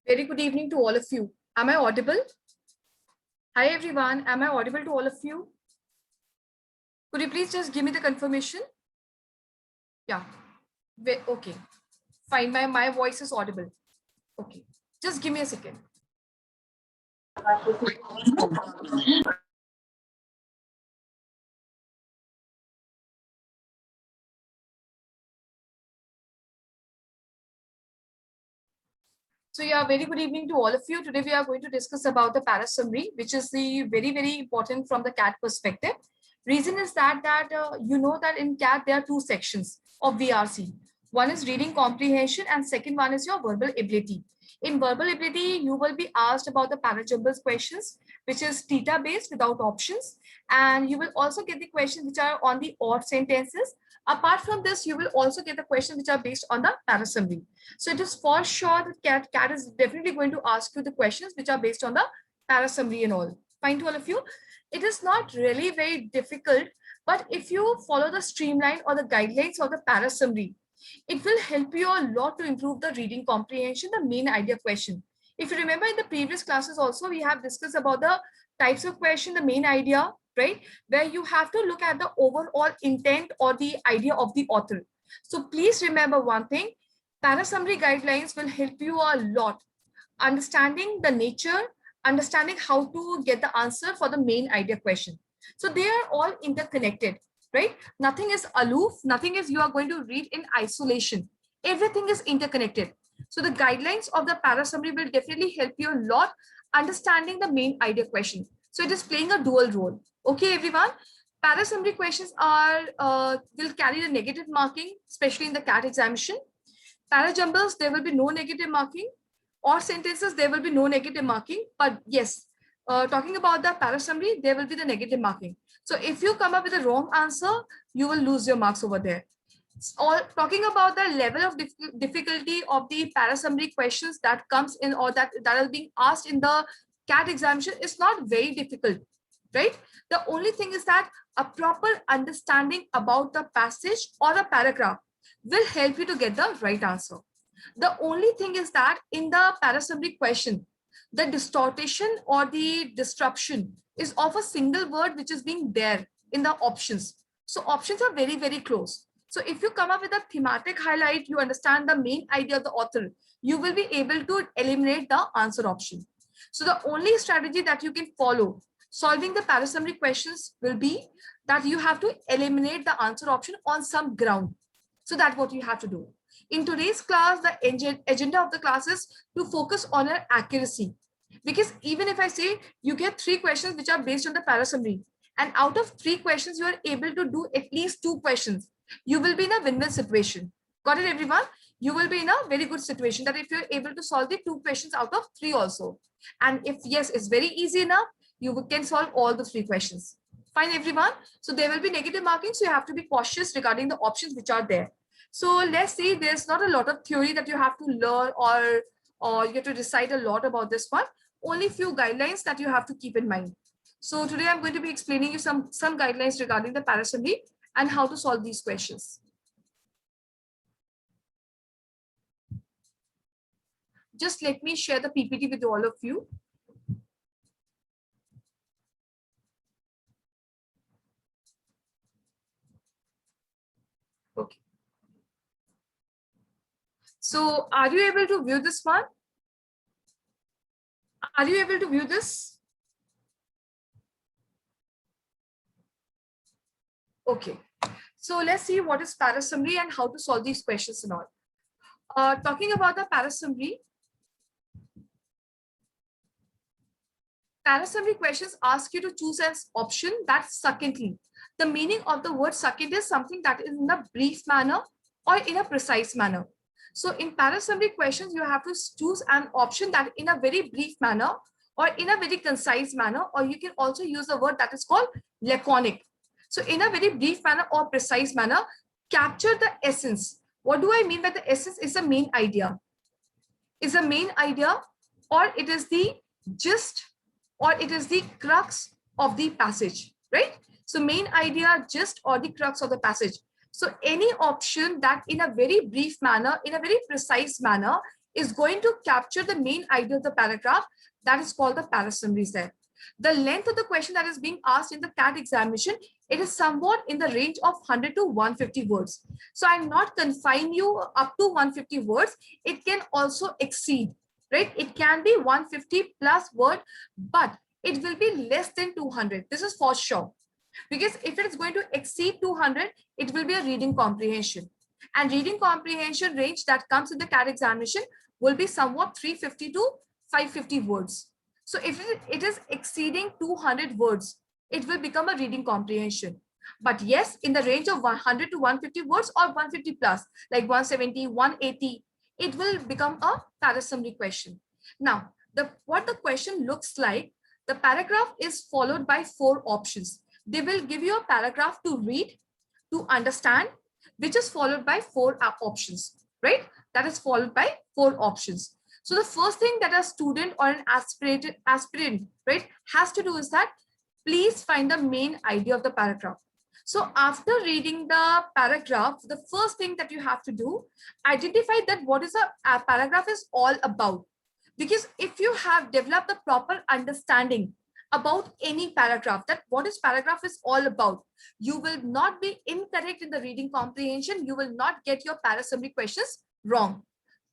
Very good evening to all of you. Am I audible? Hi everyone. Am I audible to all of you? Could you please just give me the confirmation? Yeah. Okay. Fine. My voice is audible. Okay. Just give me a second. So yeah, very good evening to all of you. Today we are going to discuss about the para summary, which is the very important from the CAT perspective. Reason is that you know that in CAT there are two sections of VRC. One is reading comprehension and second one is your verbal ability. In verbal ability, you will be asked about the para jumbles questions, which is theta based without options, and you will also get the questions which are on the odd sentences. Apart from this, you will also get the questions which are based on the para summary. So it is for sure that CAT is definitely going to ask you the questions which are based on the para summary and all. Fine to all of you. It is not really very difficult, but if you follow the streamline or the guidelines of the para summary, it will help you a lot to improve the reading comprehension, the main idea question. If you remember in the previous classes also, we have discussed about the types of question, the main idea, right? Where you have to look at the overall intent or the idea of the author. So please remember one thing, para summary guidelines will help you a lot. Understanding the nature, understanding how to get the answer for the main idea question. So they are all interconnected, right? Nothing is aloof, nothing is you are going to read in isolation. Everything is interconnected. So the guidelines of the para summary will definitely help you a lot understanding the main idea question. So it is playing a dual role. Okay, everyone. Para summary questions are will carry the negative marking, especially in the CAT examination. Para jumbles, there will be no negative marking. Or sentences, there will be no negative marking. But yes, talking about the para summary, there will be the negative marking. So if you come up with a wrong answer, you will lose your marks over there. Or talking about the level of difficulty of the para summary questions that comes in or that is being asked in the CAT examination is not very difficult, right? The only thing is that a proper understanding about the passage or the paragraph will help you to get the right answer. The only thing is that in the para summary question, the distortion or the disruption is of a single word which is being there in the options. So options are very close. So if you come up with a thematic highlight, you understand the main idea of the author, you will be able to eliminate the answer option. So the only strategy that you can follow solving the para summary questions will be that you have to eliminate the answer option on some ground. So that's what you have to do. In today's class, the agenda of the class is to focus on your accuracy. Because even if I say you get 3 questions which are based on the para summary, and out of 3 questions, you are able to do at least 2 questions, you will be in a win-win situation. Got it, everyone? You will be in a very good situation that if you're able to solve the 2 questions out of 3 also. And if yes, it's very easy enough, you can solve all the 3 questions. Fine, everyone. So there will be negative marking. So you have to be cautious regarding the options which are there. So let's see, there's not a lot of theory that you have to learn or you have to decide a lot about this one. Only few guidelines that you have to keep in mind. So today I'm going to be explaining you some guidelines regarding the para summary and how to solve these questions. Just let me share the PPT with all of you. Okay. So are you able to view this one? Are you able to view this? Okay. So let's see what is para summary and how to solve these questions and all. Talking about the para summary, para summary questions ask you to choose an option that's succinctly. The meaning of the word succinct is something that is in a brief manner or in a precise manner. So in para summary questions, you have to choose an option that in a very brief manner or in a very concise manner, or you can also use the word that is called laconic. So in a very brief manner or precise manner, capture the essence. What do I mean by the essence? Is the main idea. Is the main idea, or it is the gist, or it is the crux of the passage, right? So main idea, gist, or the crux of the passage. So any option that in a very brief manner, in a very precise manner, is going to capture the main idea of the paragraph. That is called the parasummary set. The length of the question that is being asked in the CAT examination, it is somewhat in the range of 100 to 150 words. So I'm not confine you up to 150 words. It can also exceed, right? It can be 150 plus word, but it will be less than 200. This is for sure. Because if it is going to exceed 200, it will be a reading comprehension. And reading comprehension range that comes in the CAT examination will be somewhat 350 to 550 words. So if it is exceeding 200 words, it will become a reading comprehension. But yes, in the range of 100 to 150 words or 150 plus, like 170, 180, it will become a parasummary question. Now, what the question looks like, the paragraph is followed by 4 options. They will give you a paragraph to read, to understand, which is followed by 4 options, right? That is followed by 4 options. So the first thing that a student or an aspirant, right, has to do is that please find the main idea of the paragraph. So after reading the paragraph, the first thing that you have to do, identify that what is a paragraph is all about. Because if you have developed the proper understanding about any paragraph, that what is paragraph is all about, you will not be incorrect in the reading comprehension. You will not get your parasummary questions wrong.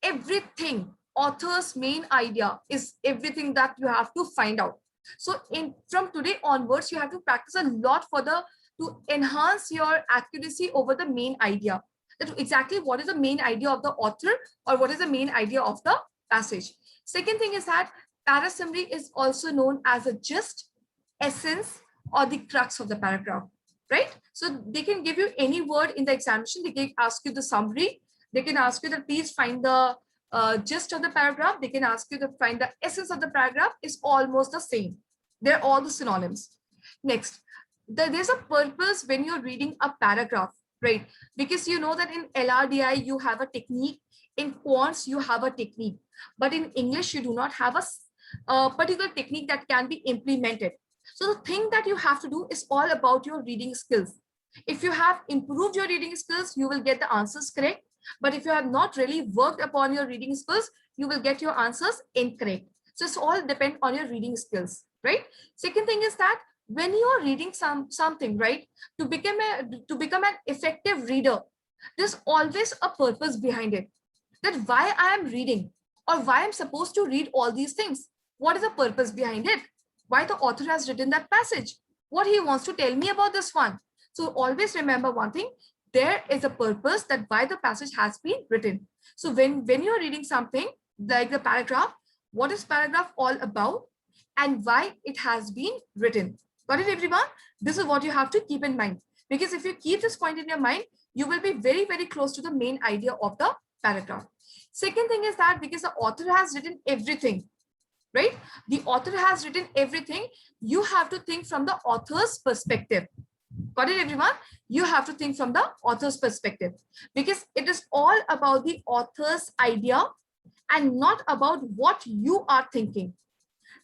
Everything, author's main idea is everything that you have to find out. So from today onwards, you have to practice a lot to enhance your accuracy over the main idea. That exactly what is the main idea of the author or what is the main idea of the passage. Second thing is that parasummary is also known as a gist, essence, or the crux of the paragraph, right? So they can give you any word in the examination. They can ask you the summary. They can ask you that please find the gist of the paragraph. They can ask you to find the essence of the paragraph. Is almost the same. They're all the synonyms. Next, there's a purpose when you're reading a paragraph, right? Because you know that in LRDI, you have a technique. In quants, you have a technique. But in English, you do not have a particular technique that can be implemented. So the thing that you have to do is all about your reading skills. If you have improved your reading skills, you will get the answers correct. But if you have not really worked upon your reading skills, you will get your answers incorrect. So it's all depend on your reading skills, right? Second thing is that when you are reading something, right, to become an effective reader, there's always a purpose behind it. That why I am reading or why I'm supposed to read all these things. What is the purpose behind it? Why the author has written that passage? What he wants to tell me about this one? So always remember one thing, there is a purpose that why the passage has been written. So when you're reading something like the paragraph, what is paragraph all about and why it has been written? Got it, everyone? This is what you have to keep in mind. Because if you keep this point in your mind, you will be very, very close to the main idea of the paragraph. Second thing is that because the author has written everything, right? The author has written everything. You have to think from the author's perspective. Got it, everyone? You have to think from the author's perspective because it is all about the author's idea and not about what you are thinking.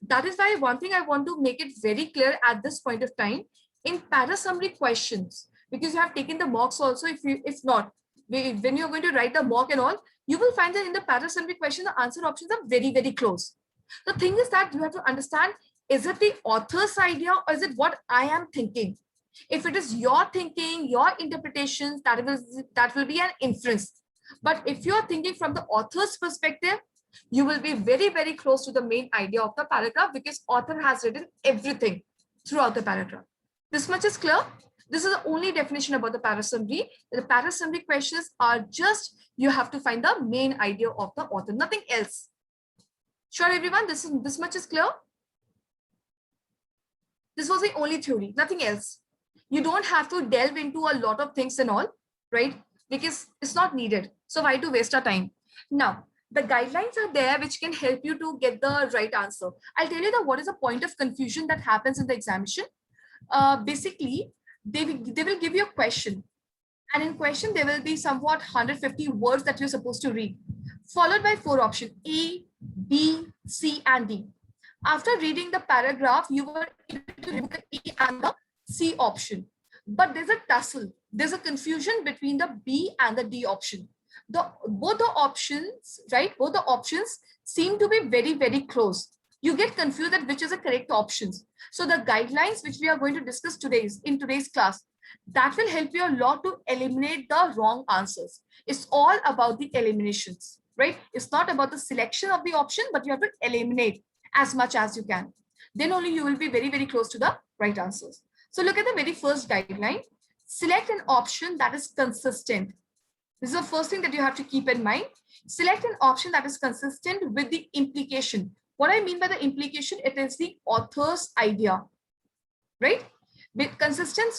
That is why one thing I want to make it very clear at this point of time in parasummary questions, because you have taken the mocks also. If not, when you're going to write the mock and all, you will find that in the parasummary question, the answer options are very, very close. The thing is that you have to understand, is it the author's idea or is it what I am thinking? If it is your thinking, your interpretations, that will be an inference. But if you're thinking from the author's perspective, you will be very, very close to the main idea of the paragraph because author has written everything throughout the paragraph. This much is clear. This is the only definition about the parasummary. The parasummary questions are just, you have to find the main idea of the author, nothing else. Sure, everyone, this much is clear. This was the only theory, nothing else. You don't have to delve into a lot of things and all, right? Because it's not needed. So why to waste our time? Now, the guidelines are there which can help you to get the right answer. I'll tell you what is a point of confusion that happens in the examination. Basically, they will give you a question. And in question, there will be somewhat 150 words that you're supposed to read, followed by 4 options, A, B, C, and D. After reading the paragraph, you were able to remove the A and the C option. But there's a tussle. There's a confusion between the B and the D option. Both the options, right? Both the options seem to be very, very close. You get confused at which is the correct options. So the guidelines which we are going to discuss in today's class, that will help you a lot to eliminate the wrong answers. It's all about the eliminations, right? It's not about the selection of the option, but you have to eliminate as much as you can. Then only you will be very, very close to the right answers. So look at the very first guideline. Select an option that is consistent. This is the first thing that you have to keep in mind. Select an option that is consistent with the implication. What I mean by the implication, it is the author's idea, right? Consistent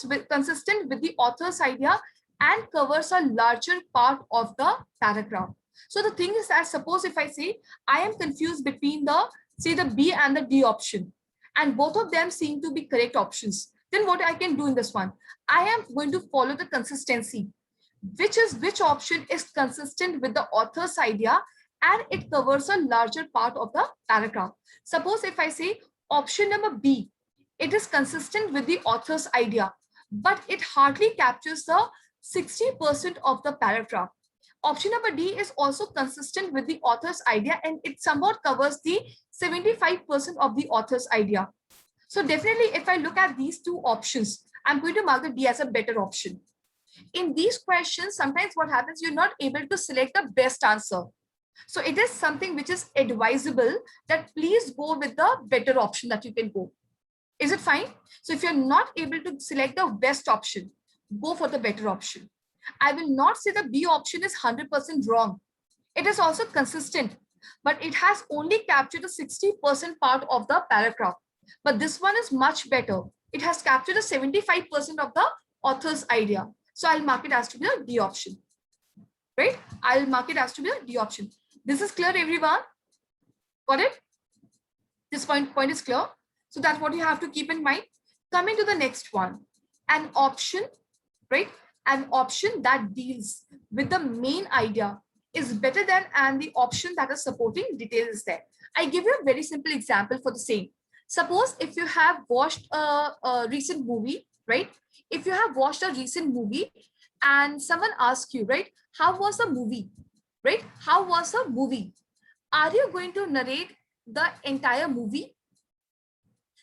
with the author's idea and covers a larger part of the paragraph. So the thing is that suppose if I say I am confused between the B and the D option, and both of them seem to be correct options, then what I can do in this one, I am going to follow the consistency, which option is consistent with the author's idea and it covers a larger part of the paragraph. Suppose if I say option number B, it is consistent with the author's idea, but it hardly captures the 60% of the paragraph. Option number D is also consistent with the author's idea and it somewhat covers the 75% of the author's idea. So definitely if I look at these two options, I'm going to mark the D as a better option. In these questions, sometimes what happens, you're not able to select the best answer. So it is something which is advisable that please go with the better option that you can go. Is it fine? So if you're not able to select the best option, go for the better option. I will not say the B option is 100% wrong. It is also consistent, but it has only captured the 60% part of the paragraph. But this one is much better. It has captured the 75% of the author's idea. So I'll mark it as to be the D option, right? I'll mark it as to be the D option. This is clear, everyone? Got it? This point is clear. So that's what you have to keep in mind. Coming to the next one, an option, right? An option that deals with the main idea is better than and the option that is supporting details is there. I give you a very simple example for the same. Suppose if you have watched a recent movie, right? If you have watched a recent movie and someone asks you, right, how was the movie, right? How was the movie? Are you going to narrate the entire movie?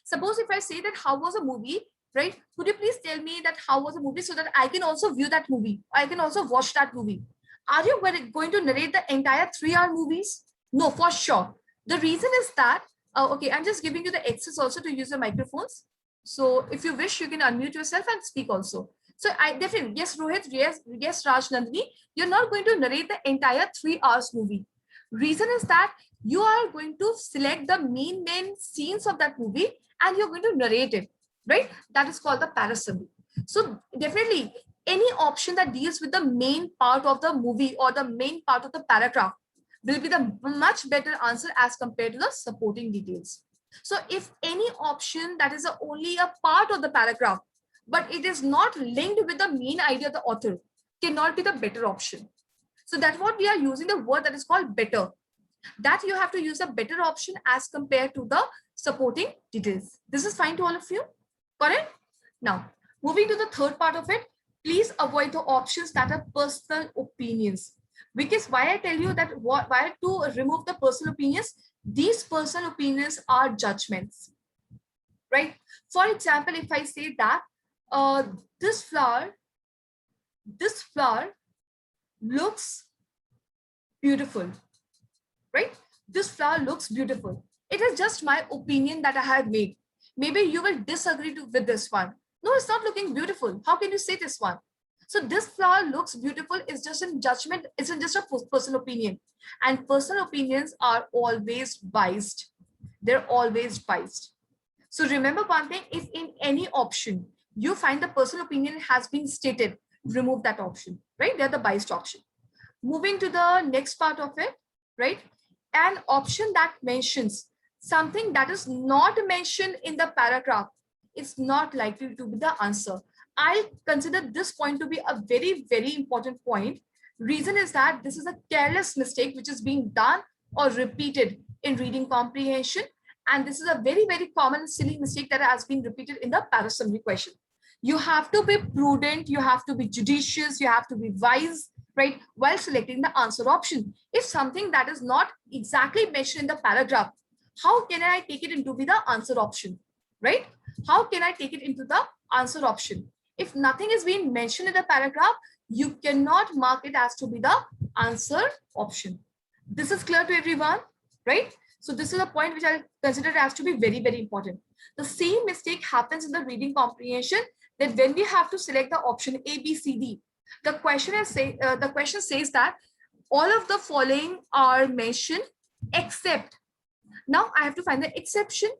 Suppose if I say that how was a movie, right? Could you please tell me that how was a movie so that I can also view that movie? I can also watch that movie. Are you going to narrate the entire 3-hour movies? No, for sure. The reason is that, okay, I'm just giving you the access also to use the microphones. So if you wish, you can unmute yourself and speak also. So I definitely, yes, Rohit, yes, Raj Nandini, you're not going to narrate the entire 3 hours movie. Reason is that you are going to select the main scenes of that movie and you're going to narrate it, right? That is called the parasummary. So definitely any option that deals with the main part of the movie or the main part of the paragraph will be the much better answer as compared to the supporting details. So if any option that is only a part of the paragraph, but it is not linked with the main idea of the author, cannot be the better option. So that's what we are using the word that is called better. That you have to use a better option as compared to the supporting details. This is fine to all of you? Correct? Now, moving to the third part of it, please avoid the options that are personal opinions. Because why I tell you that why to remove the personal opinions, these personal opinions are judgments, right? For example, if I say that this flower looks beautiful, right? This flower looks beautiful. It is just my opinion that I have made. Maybe you will disagree with this one. No, it's not looking beautiful. How can you say this one? So this flower looks beautiful is just a judgment. It's just a personal opinion. And personal opinions are always biased. They're always biased. So remember one thing, if in any option you find the personal opinion has been stated, remove that option, right? They're the biased option. Moving to the next part of it, right? An option that mentions something that is not mentioned in the paragraph, it's not likely to be the answer. I consider this point to be a very, very important point. Reason is that this is a careless mistake which is being done or repeated in reading comprehension. And this is a very, very common silly mistake that has been repeated in the parasummary question. You have to be prudent, you have to be judicious, you have to be wise right? While selecting the answer option. If something that is not exactly mentioned in the paragraph, how can I take it into be the answer option, right? How can I take it into the answer option? If nothing is being mentioned in the paragraph, you cannot mark it as to be the answer option. This is clear to everyone, right? So this is a point which I consider as to be very, very important. The same mistake happens in the reading comprehension, that when we have to select the option A, B, C, D, the question says that all of the following are mentioned except. Now I have to find the exception,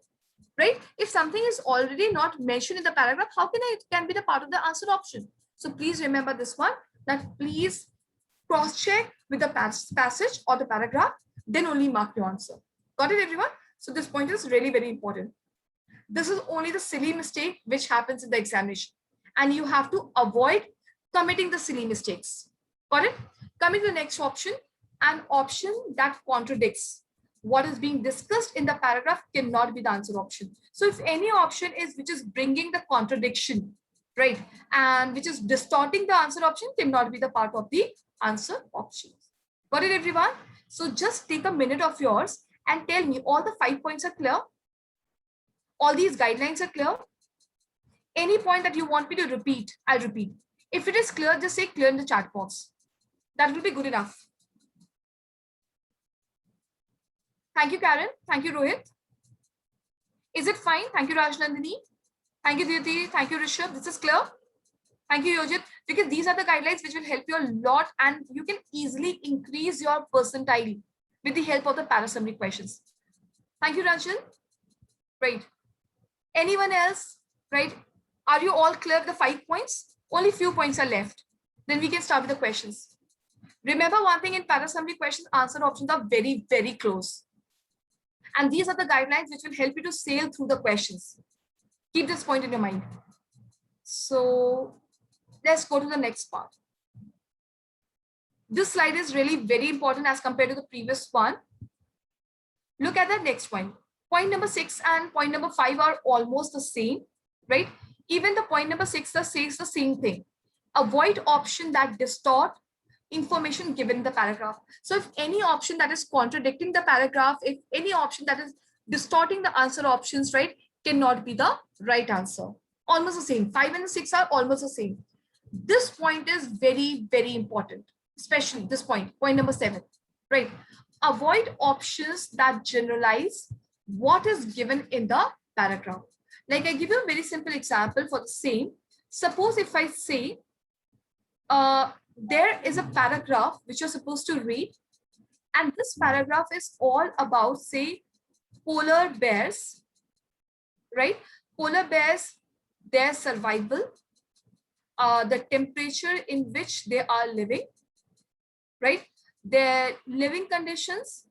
right? If something is already not mentioned in the paragraph, how can it can be the part of the answer option? So please remember this one, that please cross check with the passage or the paragraph, then only mark your answer. Got it, everyone? So this point is really very important. This is only the silly mistake which happens in the examination, and you have to avoid committing the silly mistakes. Got it? Coming to the next option, an option that contradicts what is being discussed in the paragraph cannot be the answer option. So if any option is which is bringing the contradiction, right, and which is distorting the answer option, cannot be the part of the answer option. Got it, everyone? So just take a minute of yours and tell me all the 5 points are clear. All these guidelines are clear. Any point that you want me to repeat, I'll repeat. If it is clear, just say clear in the chat box. That will be good enough. Thank you, Karen. Thank you, Rohit. Is it fine? Thank you, Rajnandini. Thank you, Dhyuti. Thank you, Rishabh. This is clear. Thank you, Yojit. Because these are the guidelines which will help you a lot, and you can easily increase your percentile with the help of the para summary questions. Thank you, Ranjan. Right. Anyone else? Right. Are you all clear with the 5 points? Only few points are left. Then we can start with the questions. Remember one thing, in para summary questions, answer options are very, very close. And these are the guidelines which will help you to sail through the questions. Keep this point in your mind. So let's go to the next part. This slide is really very important as compared to the previous one. Look at the next point. Point number 6 and point number 5 are almost the same, right? Even the point number 6 says the same thing. Avoid option that distort information given in the paragraph. So if any option that is contradicting the paragraph, if any option that is distorting the answer options, right, cannot be the right answer. Almost the same. 5 and 6 are almost the same. This point is very, very important, especially this point number 7, right? Avoid options that generalize what is given in the paragraph. Like I give you a very simple example for the same. Suppose if I say, there is a paragraph which you're supposed to read, and this paragraph is all about, say, polar bears, right? Polar bears, their survival, the temperature in which they are living, right? Their living conditions,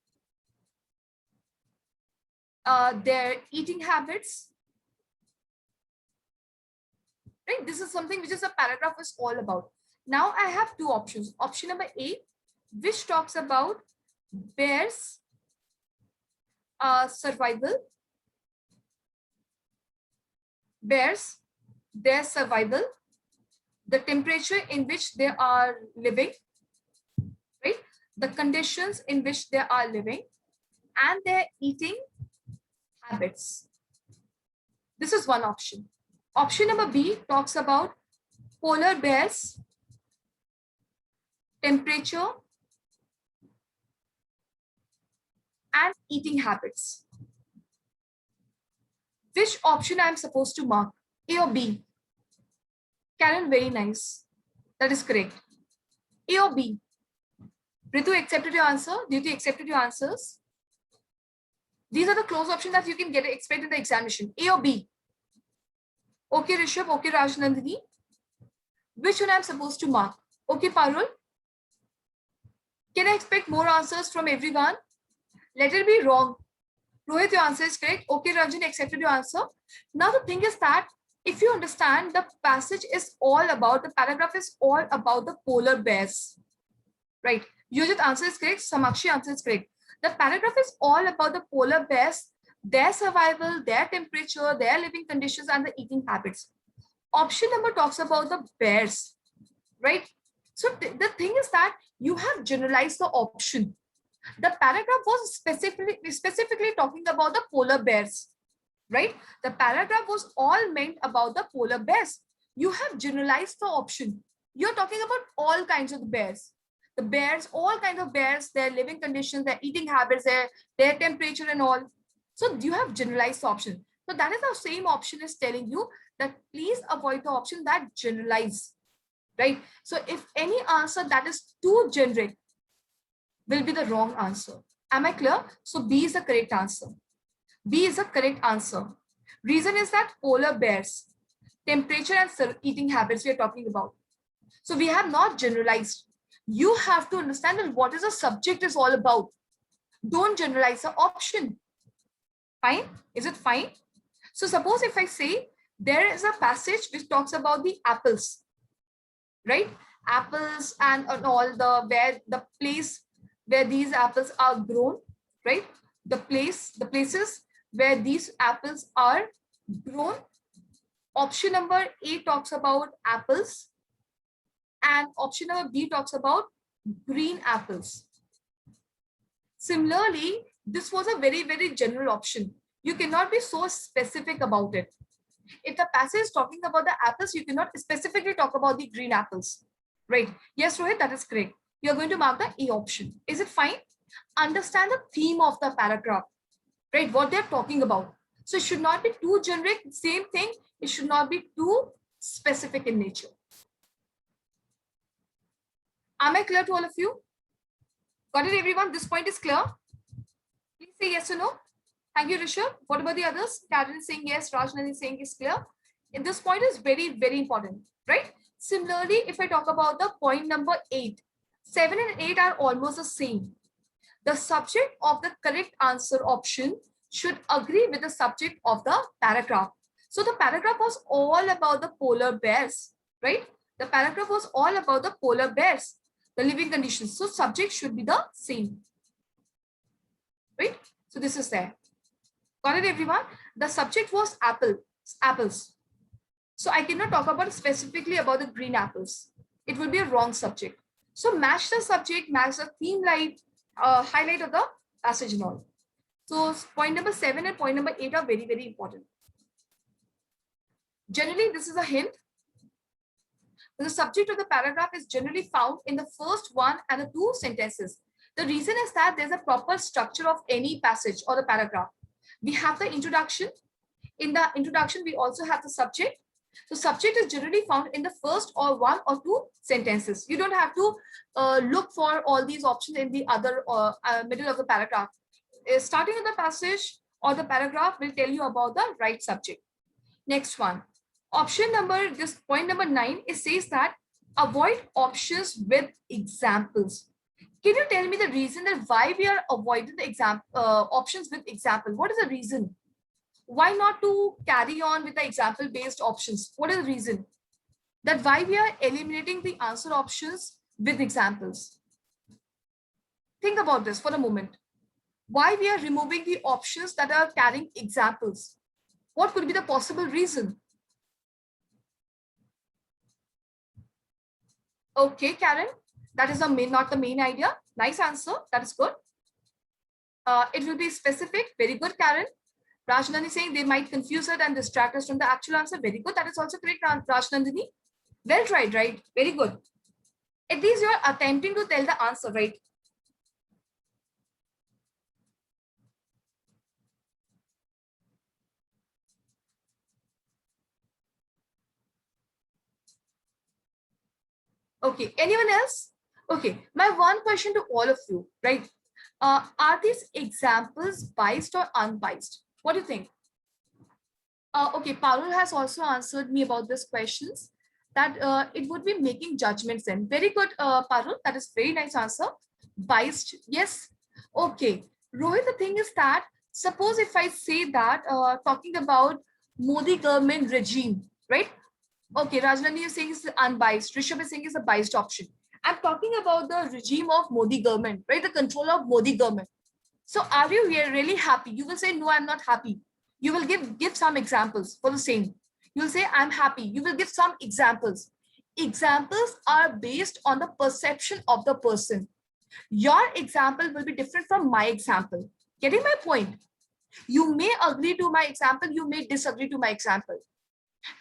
their eating habits, right? This is something which is a paragraph is all about. Now I have two options. Option number A, which talks about bears survival, bears, their survival, the temperature in which they are living, right? The conditions in which they are living, and their eating habits. This is one option. Option number B talks about polar bears, temperature, and eating habits. Which option I am supposed to mark? A or B? Karen, very nice. That is correct. A or B? Ritu accepted your answer. Dhyuti accepted your answers. These are the close options that you can expect in the examination. A or B? Okay, Rishabh. Okay, Rajnandini. Which one I am supposed to mark? Okay, Parul. Can I expect more answers from everyone? Let it be wrong. Rohit, your answer is correct. Okay, Ranjan accepted your answer. Now the thing is that if you understand, the passage is all about, the paragraph is all about the polar bears, right? Yojit answer is correct. Samakshi answer is correct. The paragraph is all about the polar bears, their survival, their temperature, their living conditions, and the eating habits. Option number talks about the bears, right? So the thing is that you have generalized the option. The paragraph was specifically talking about the polar bears, right? The paragraph was all meant about the polar bears. You have generalized the option. You're talking about all kinds of bears. The bears, all kinds of bears, their living conditions, their eating habits, their temperature and all. So you have generalized the option. So that is the same option is telling you that please avoid the option that generalize, right? So if any answer that is too generic will be the wrong answer. Am I clear? So B is the correct answer. B is the correct answer. Reason is that polar bears, temperature and eating habits we are talking about. So we have not generalized. You have to understand that what is the subject is all about. Don't generalize the option. Fine? Is it fine? So suppose if I say there is a passage which talks about the apples, right? Apples and all the place where these apples are grown, right? The places where these apples are grown. Option number A talks about apples and option number B talks about green apples. Similarly, this was a very, very general option. You cannot be so specific about it. If the passage is talking about the apples, you cannot specifically talk about the green apples, right? Yes, Rohit, that is correct. You're going to mark the A option. Is it fine? Understand the theme of the paragraph, right? What they're talking about. So it should not be too generic, same thing. It should not be too specific in nature. Am I clear to all of you? Got it, everyone? This point is clear? Please say yes or no. Thank you, Rishabh. What about the others? Karen is saying yes, Rajnani is saying is clear. And this point is very, very important, right? Similarly, if I talk about the point number 8, 7 and 8 are almost the same. The subject of the correct answer option should agree with the subject of the paragraph. So the paragraph was all about the polar bears, right? The paragraph was all about the polar bears, the living conditions. So subject should be the same, right? So this is there. Got it, everyone? The subject was apples. So I cannot talk about specifically about the green apples. It will be a wrong subject. So match the subject, match the theme light, highlight of the passage and all. So point number 7 and point number 8 are very, very important. Generally, this is a hint. The subject of the paragraph is generally found in the first 1 and the 2 sentences. The reason is that there's a proper structure of any passage or the paragraph. We have the introduction. In the introduction, we also have the subject. So subject is generally found in the first or 1 or 2 sentences. You don't have to look for all these options in the other middle of the paragraph. Starting with the passage or the paragraph will tell you about the right subject. Next one. Option number, this point number 9, it says that avoid options with examples. Can you tell me the reason that why we are avoiding the options with example? What is the reason? Why not to carry on with the example based options? What is the reason that why we are eliminating the answer options with examples? Think about this for a moment. Why we are removing the options that are carrying examples? What could be the possible reason? Okay, Karen, that is not the main idea. Nice answer. That is good. It will be specific. Very good, Karen. Rajnandini saying they might confuse us and distract us from the actual answer. Very good. That is also correct, Rajnandini. Well tried, right? Very good. At least you are attempting to tell the answer, right? Okay. Anyone else? Okay. My one question to all of you, right? Are these examples biased or unbiased? What do you think? Okay, Parul has also answered me about these questions that it would be making judgments then. Very good, Parul. That is very nice answer. Biased, yes. Okay. Rohit, the thing is that suppose if I say that talking about Modi government regime, right? Okay, Rajnani is saying it's unbiased. Rishabh is saying it's a biased option. I'm talking about the regime of Modi government, right? The control of Modi government. So are you really happy? You will say, no, I'm not happy. You will give some examples for the same. You'll say, I'm happy. You will give some examples. examples are based on the perception of the person. Your example will be different from my example. Getting my point? You may agree to my example, you may disagree to my example,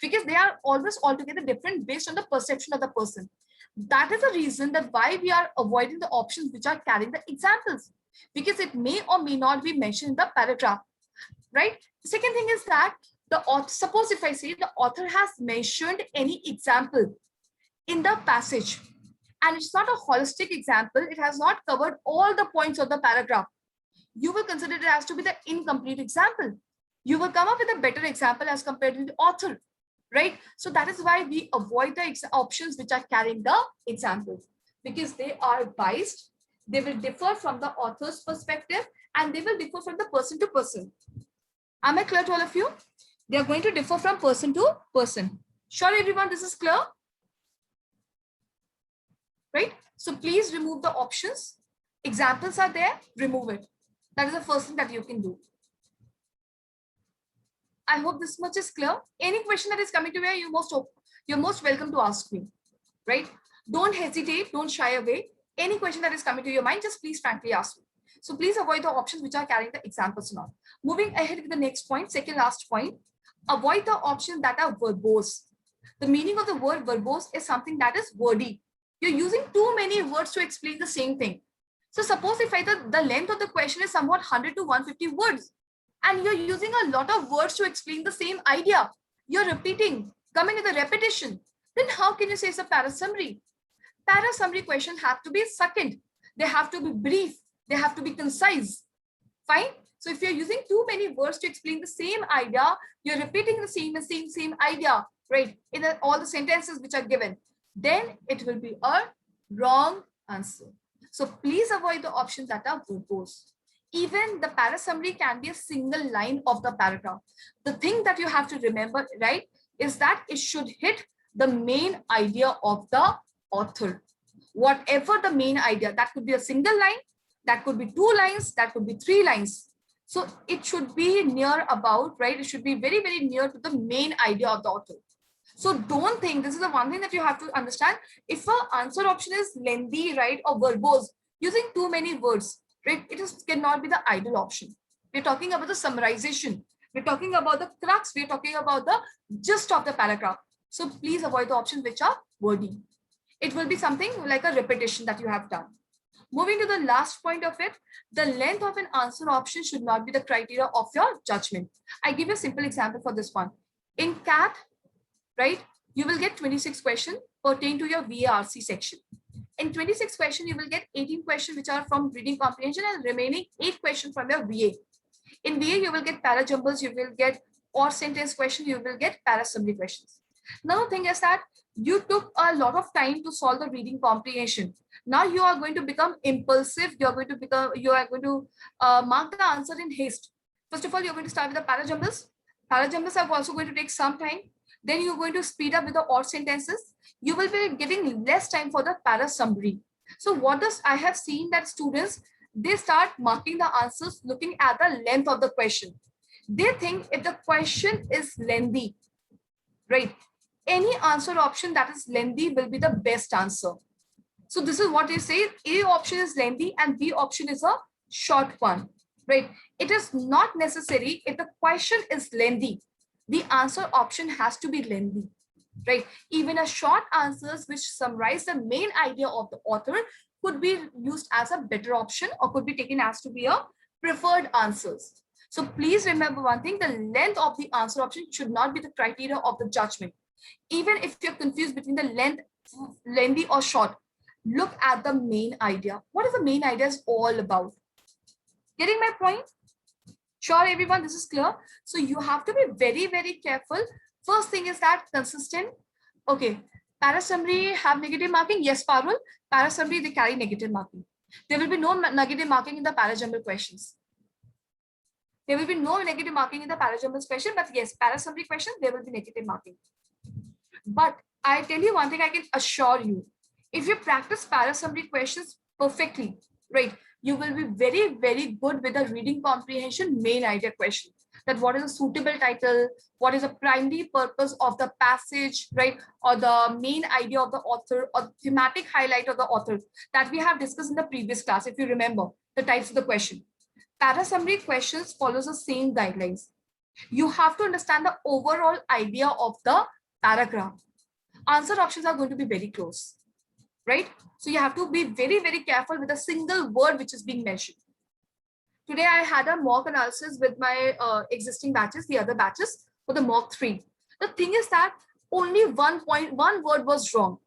because they are always altogether different based on the perception of the person. That is the reason that why we are avoiding the options which are carrying the examples, because it may or may not be mentioned in the paragraph, right? The second thing is that the author, suppose if I say the author has mentioned any example in the passage, and it's not a holistic example, it has not covered all the points of the paragraph, you will consider it as to be the incomplete example. You will come up with a better example as compared to the author, right? So that is why we avoid the options which are carrying the examples, because they are biased, they will differ from the author's perspective, and they will differ from the person to person. Am I clear to all of you? They are going to differ from person to person. Sure, everyone, this is clear? Right? So please remove the options. Examples are there, remove it. That is the first thing that you can do. I hope this much is clear. Any question that is coming to you, you're most welcome to ask me, right? Don't hesitate, don't shy away. Any question that is coming to your mind, just please frankly ask me. So please avoid the options which are carrying the examples now. Moving ahead with the next point, second last point, avoid the options that are verbose. The meaning of the word verbose is something that is wordy. You're using too many words to explain the same thing. So suppose if the length of the question is somewhat 100 to 150 words, and you're using a lot of words to explain the same idea, you're repeating, coming with a repetition, then how can you say it's a para summary? Para summary questions have to be succinct. They have to be brief. They have to be concise. Fine. So if you're using too many words to explain the same idea, you're repeating the same idea, right? In all the sentences which are given, then it will be a wrong answer. So please avoid the options that are verbose. Even the para summary can be a single line of the paragraph. The thing that you have to remember, right, is that it should hit the main idea of the author. Whatever the main idea, that could be a single line, that could be 2 lines, that could be 3 lines. So it should be near about, right? It should be very, very near to the main idea of the author. So don't think, this is the one thing that you have to understand. If an answer option is lengthy, right, or verbose, using too many words, right, cannot be the ideal option. We're talking about the summarization. We're talking about the crux. We're talking about the gist of the paragraph. So please avoid the options which are wordy. It will be something like a repetition that you have done. Moving to the last point of it, the length of an answer option should not be the criteria of your judgment. I give you a simple example for this one. In CAT, right, you will get 26 questions pertaining to your VARC section. In 26 questions, you will get 18 questions which are from reading comprehension and remaining 8 questions from your VA. In VA, you will get para jumbles, you will get or sentence questions, you will get para summary questions. Now the thing is that you took a lot of time to solve the reading comprehension. Now you are going to become impulsive. You are going to mark the answer in haste. First of all, you're going to start with the para jumbles. Para jumbles are also going to take some time. Then you're going to speed up with the or sentences. You will be getting less time for the para summary. So what does I have seen that students, they start marking the answers looking at the length of the question. They think if the question is lengthy, right, any answer option that is lengthy will be the best answer. So this is what they say, A option is lengthy and B option is a short one, right? It is not necessary. If the question is lengthy, the answer option has to be lengthy, right? Even a short answers which summarize the main idea of the author could be used as a better option or could be taken as to be a preferred answers. So please remember one thing, the length of the answer option should not be the criteria of the judgment. Even if you're confused between the lengthy or short, look at the main idea. What is the main idea is all about? Getting my point? Sure, everyone, this is clear. So you have to be very, very careful. First thing is that consistent. Okay, para summary have negative marking. Yes, Parul. Para summary, they carry negative marking. There will be no negative marking in the para jumble questions. There will be no negative marking in the para jumble question, but yes, para summary question, there will be negative marking. But I tell you one thing, I can assure you, if you practice para summary questions perfectly, right, you will be very, very good with the reading comprehension main idea question. that what is a suitable title, what is the primary purpose of the passage, right? Or the main idea of the author or thematic highlight of the author that we have discussed in the previous class, if you remember the types of the question. Para summary questions follows the same guidelines. You have to understand the overall idea of the paragraph. Answer options are going to be very close, right? So you have to be very, very careful with a single word which is being mentioned. Today I had a mock analysis with my existing batches, the other batches, for the mock 3. The thing is that only one word was wrong.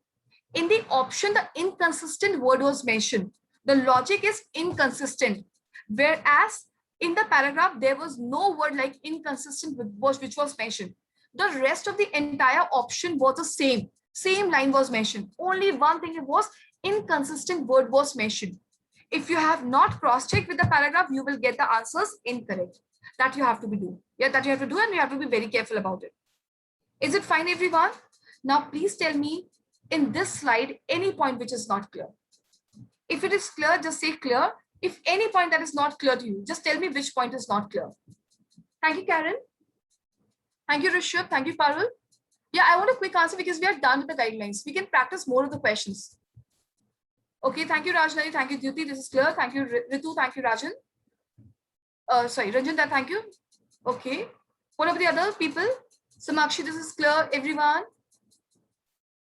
In the option, the inconsistent word was mentioned. The logic is inconsistent. Whereas in the paragraph, there was no word like inconsistent which was mentioned. The rest of the entire option was the same. Same line was mentioned. Only one thing was inconsistent word was mentioned. If you have not cross-checked with the paragraph, you will get the answers incorrect. That you have to be doing. Yeah, that you have to do, and you have to be very careful about it. Is it fine, everyone? Now, please tell me in this slide any point which is not clear. If it is clear, just say clear. If any point that is not clear to you, just tell me which point is not clear. Thank you, Karen. Thank you, Rishabh. Thank you, Parul. Yeah, I want a quick answer because we are done with the guidelines. We can practice more of the questions. Okay, thank you, Rajnani. Thank you, Dyuti. This is clear. Thank you, Ritu. Thank you, Rajan. Sorry, Ranjan, thank you. Okay. What about the other people? Samakshi, this is clear. Everyone?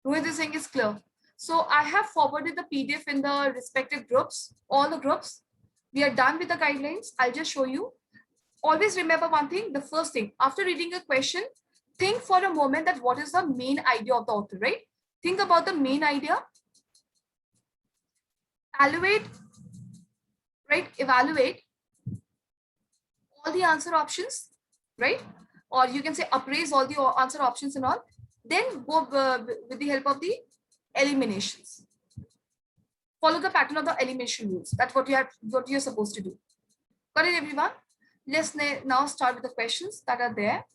Rohit is saying is clear. So I have forwarded the PDF in the respective groups, all the groups. We are done with the guidelines. I'll just show you. Always remember one thing. The first thing, after reading a question, think for a moment that what is the main idea of the author, right? Think about the main idea. Evaluate, right? Evaluate all the answer options, right? Or you can say appraise all the answer options and all. Then go with the help of the eliminations. Follow the pattern of the elimination rules. That's what you're supposed to do. Got it, everyone? Let's now start with the questions that are there.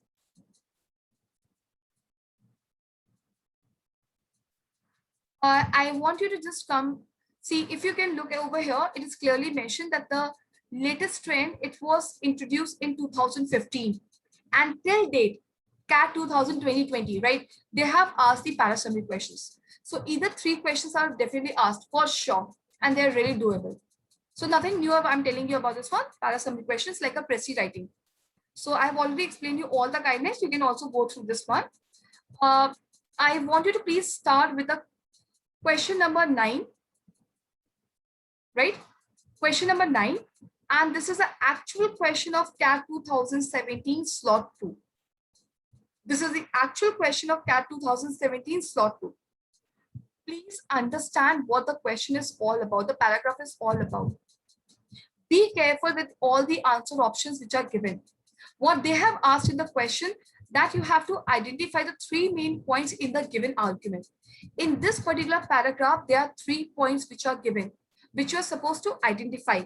I want you to just come see if you can look over here. It is clearly mentioned that the latest trend, it was introduced in 2015 and till date CAT 2020, right? They have asked the para summary questions. So either 3 questions are definitely asked for sure, and they're really doable. So nothing new I'm telling you about this one. Para summary questions like a Prezi writing. So I've already explained you all the guidelines. You can also go through this one. I want you to please start with the question number 9, right? Question number 9. And this is the actual question of CAT 2017 slot 2. This is the actual question of CAT 2017 slot 2. Please understand what the question is all about. The paragraph is all about. Be careful with all the answer options which are given. What they have asked in the question, that you have to identify the 3 main points in the given argument. In this particular paragraph, there are 3 points which are given, which you're supposed to identify.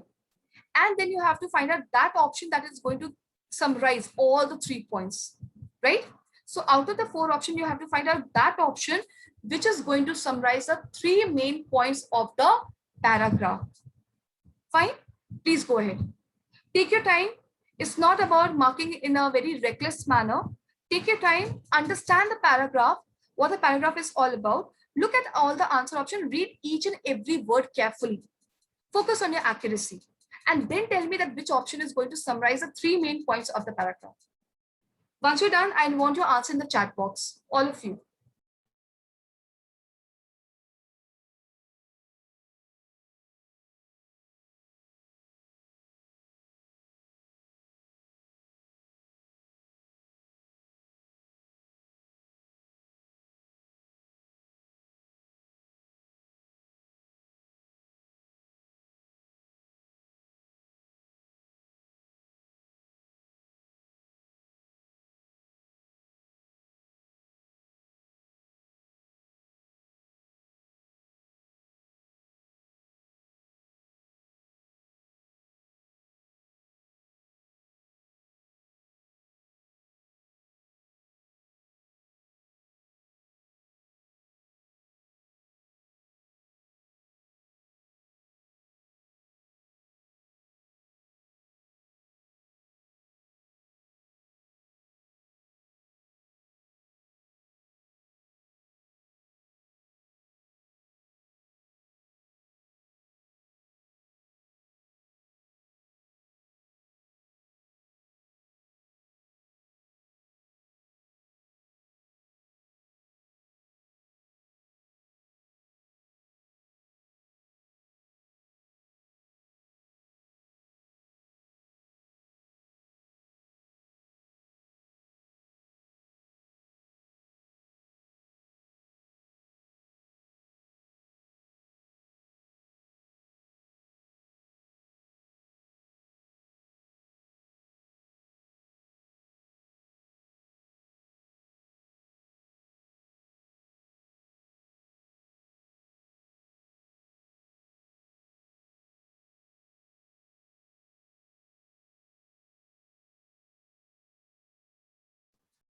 And then you have to find out that option that is going to summarize all the 3 points, right? So out of the 4 options, you have to find out that option which is going to summarize the 3 main points of the paragraph. Fine, please go ahead. Take your time. It's not about marking in a very reckless manner. Take your time, understand the paragraph, what the paragraph is all about. Look at all the answer options, read each and every word carefully. Focus on your accuracy. And then tell me that which option is going to summarize the 3 main points of the paragraph. Once you're done, I want your answer in the chat box, all of you.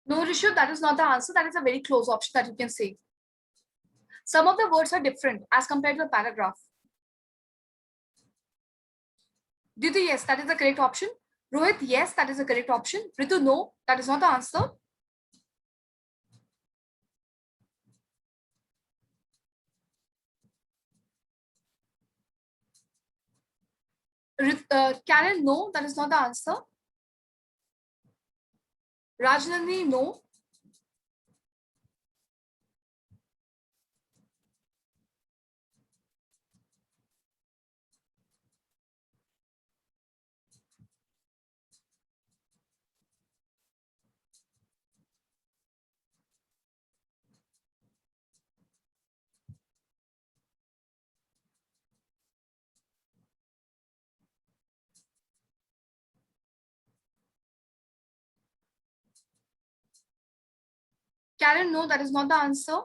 No, Rishabh, that is not the answer. That is a very close option that you can say. Some of the words are different as compared to a paragraph. Didi, yes, that is the correct option. Rohit, yes, that is the correct option. Ritu, no, that is not the answer. Karen, no, that is not the answer. Rajnani, no. Karen, no, that is not the answer.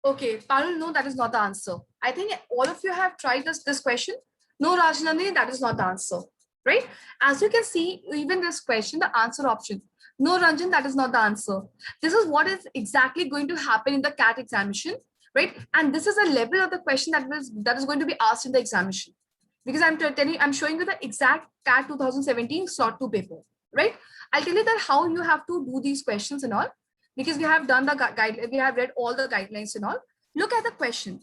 Okay, Parul, no, that is not the answer. I think all of you have tried this question. No, Rajnani, that is not the answer, right? As you can see, even this question, the answer option. No, Ranjan, that is not the answer. This is what is exactly going to happen in the CAT examination, right? And this is a level of the question that is going to be asked in the examination. Because I'm showing you the exact CAT 2017 slot 2 paper, right? I'll tell you that how you have to do these questions and all, because we have done the guide, we have read all the guidelines and all. Look at the question.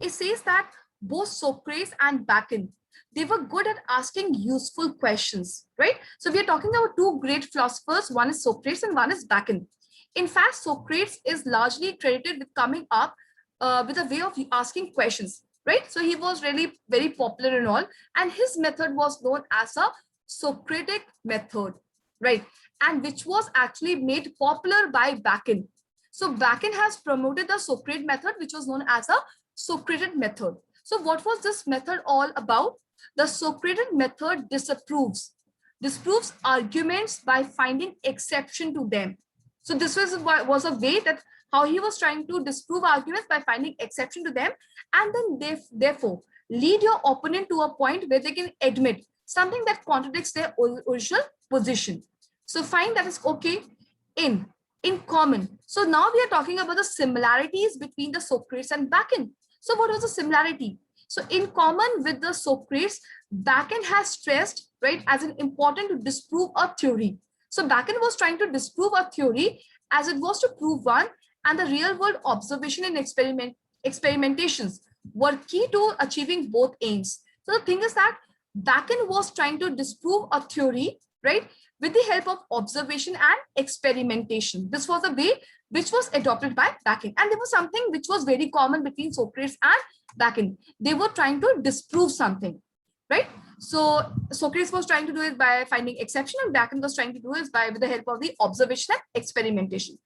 It says that both Socrates and Bacon, they were good at asking useful questions, right? So we are talking about two great philosophers. One is Socrates and one is Bacon. In fact, Socrates is largely credited with coming up with a way of asking questions, right? So he was really very popular and all, and his method was known as a Socratic method, right? And which was actually made popular by Bacon. So Bacon has promoted the Socratic method, which was known as a Socratic method. So what was this method all about? The Socratic method disproves arguments by finding exception to them. So this was a way that how he was trying to disprove arguments by finding exception to them, and then therefore lead your opponent to a point where they can admit something that contradicts their original position. So find that is okay in common. So now we are talking about the similarities between the Socrates and Bacon. So what was the similarity? So in common with the Socrates, Bacon has stressed, right, as an important to disprove a theory. So Bacon was trying to disprove a theory as it was to prove one, and the real world observation and experimentations were key to achieving both aims. So the thing is that Bacon was trying to disprove a theory, right, with the help of observation and experimentation. This was a way which was adopted by Bacon. And there was something which was very common between Socrates and Bacon. They were trying to disprove something, right? So Socrates was trying to do it by finding exception, and Bacon was trying to do it with the help of the observation and experimentation.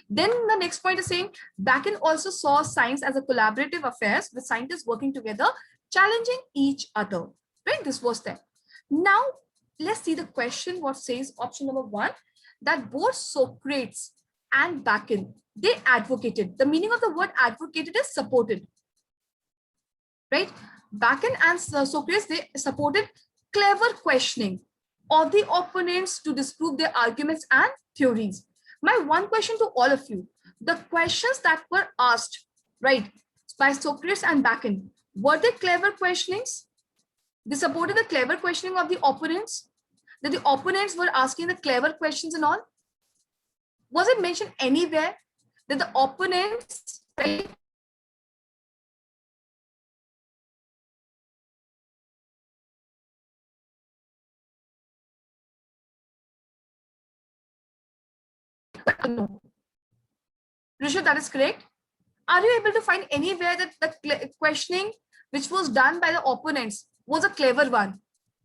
Then the next point is saying Bacon also saw science as a collaborative affair with scientists working together, challenging each other, right? This was there. Now, let's see the question. What says option number 1, that both Socrates and Bacon, they advocated. The meaning of the word advocated is supported, right? Bacon and Socrates, they supported clever questioning of the opponents to disprove their arguments and theories. My one question to all of you, the questions that were asked, right, by Socrates and Bacon, were they clever questionings? They supported the clever questioning of the opponents, that the opponents were asking the clever questions and all. Was it mentioned anywhere that the opponents, right, no. Rishabh, that is correct. Are you able to find anywhere that the questioning which was done by the opponents was a clever one?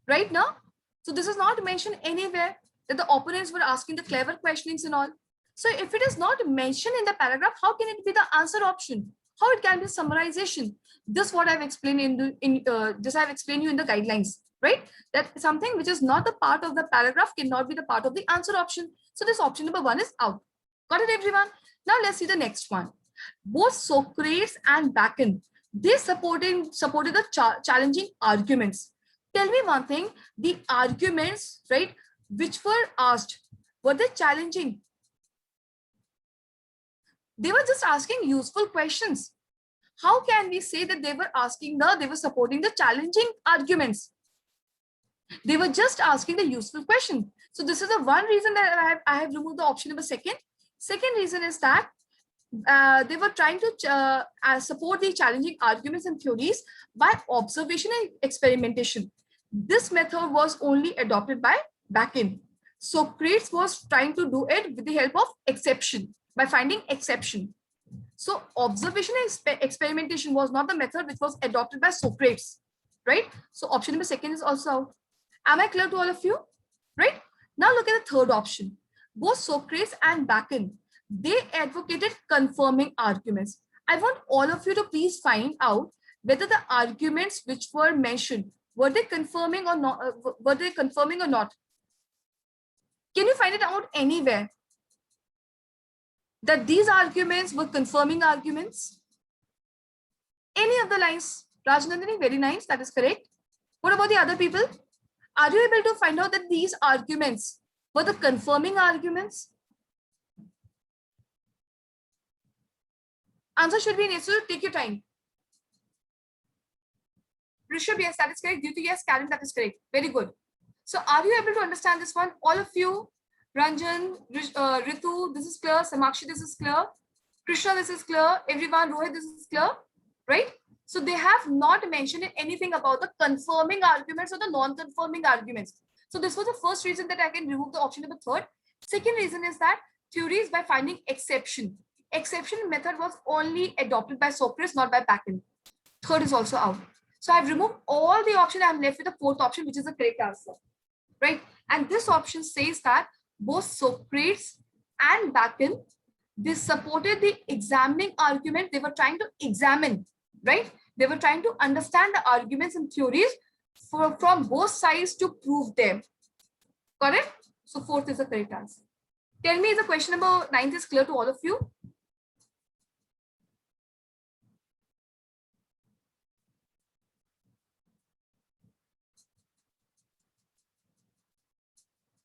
Right now? So this is not mentioned anywhere that the opponents were asking the clever questionings and all. So if it is not mentioned in the paragraph, how can it be the answer option? How it can be summarization? This what I've explained this I've explained you in the guidelines, right? That something which is not the part of the paragraph cannot be the part of the answer option. So this option number 1 is out. Got it, everyone? Now let's see the next one. Both Socrates and Bacon, they supported the challenging arguments. Tell me one thing, the arguments, right, which were asked, were they challenging? They were just asking useful questions. How can we say that they were supporting the challenging arguments? They were just asking the useful question. So this is the one reason that I have removed the option number second. Second reason is that they were trying to support the challenging arguments and theories by observation and experimentation. This method was only adopted by Bacon. Socrates was trying to do it with the help of exception, by finding exception. So observation and experimentation was not the method which was adopted by Socrates, right? So option number second is also out. Am I clear to all of you? Right? Now look at the third option. Both Socrates and Bacon, they advocated confirming arguments. I want all of you to please find out whether the arguments which were mentioned, were they confirming or not? Were they confirming or not? Can you find it out anywhere that these arguments were confirming arguments? Any of the lines? Rajnandini, very nice. That is correct. What about the other people? Are you able to find out that these arguments were the confirming arguments? Answer should be in yes. So take your time. Rishabh, yes, that is correct. Due to yes, Karen, that is correct. Very good. So are you able to understand this one? All of you, Ranjan, Ritu, this is clear. Samakshi, this is clear. Krishna, this is clear. Everyone, Rohit, this is clear, right? So they have not mentioned anything about the confirming arguments or the non-confirming arguments. So this was the first reason that I can remove the option number third. Second reason is that theories by finding exception. Exception method was only adopted by Socrates, not by Bacon. Third is also out. So I've removed all the options. I'm left with the fourth option, which is the correct answer, right? And this option says that both Socrates and Bacon, they supported the examining argument. They were trying to examine, right? They were trying to understand the arguments and theories from both sides to prove them. Correct? So fourth is the correct answer. Tell me, is the question number 9 is clear to all of you?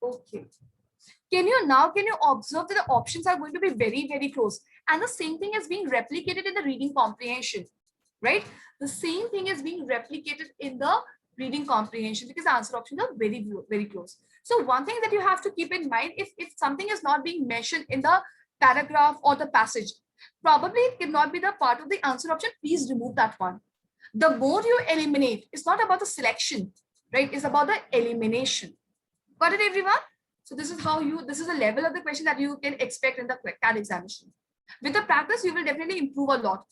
Okay. Can you observe that the options are going to be very, very close? And the same thing is being replicated in the reading comprehension, right? The same thing is being replicated in the reading comprehension because the answer options are very, very close. So one thing that you have to keep in mind, if something is not being mentioned in the paragraph or the passage, probably it cannot be the part of the answer option. Please remove that one. The more you eliminate, it's not about the selection, right? It's about the elimination. Got it, everyone? So this is this is a level of the question that you can expect in the CAT examination. With the practice, you will definitely improve a lot,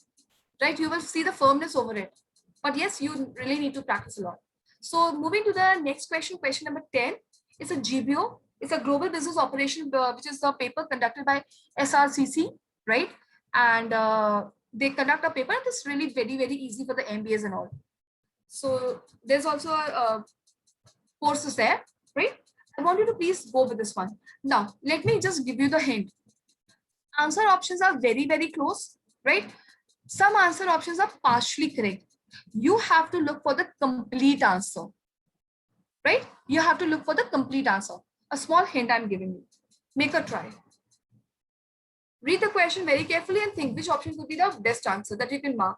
right? You will see the firmness over it. But yes, you really need to practice a lot. So moving to the next question, question number 10. It's a GBO. It's a global business operation, which is a paper conducted by SRCC, right? And they conduct a paper. It's really very, very easy for the MBAs and all. So there's also courses there, right? I want you to please go with this one. Now, let me just give you the hint. Answer options are very, very close, right? Some answer options are partially correct. You have to look for the complete answer, right? You have to look for the complete answer. A small hint I'm giving you. Make a try. Read the question very carefully and think which option could be the best answer that you can mark.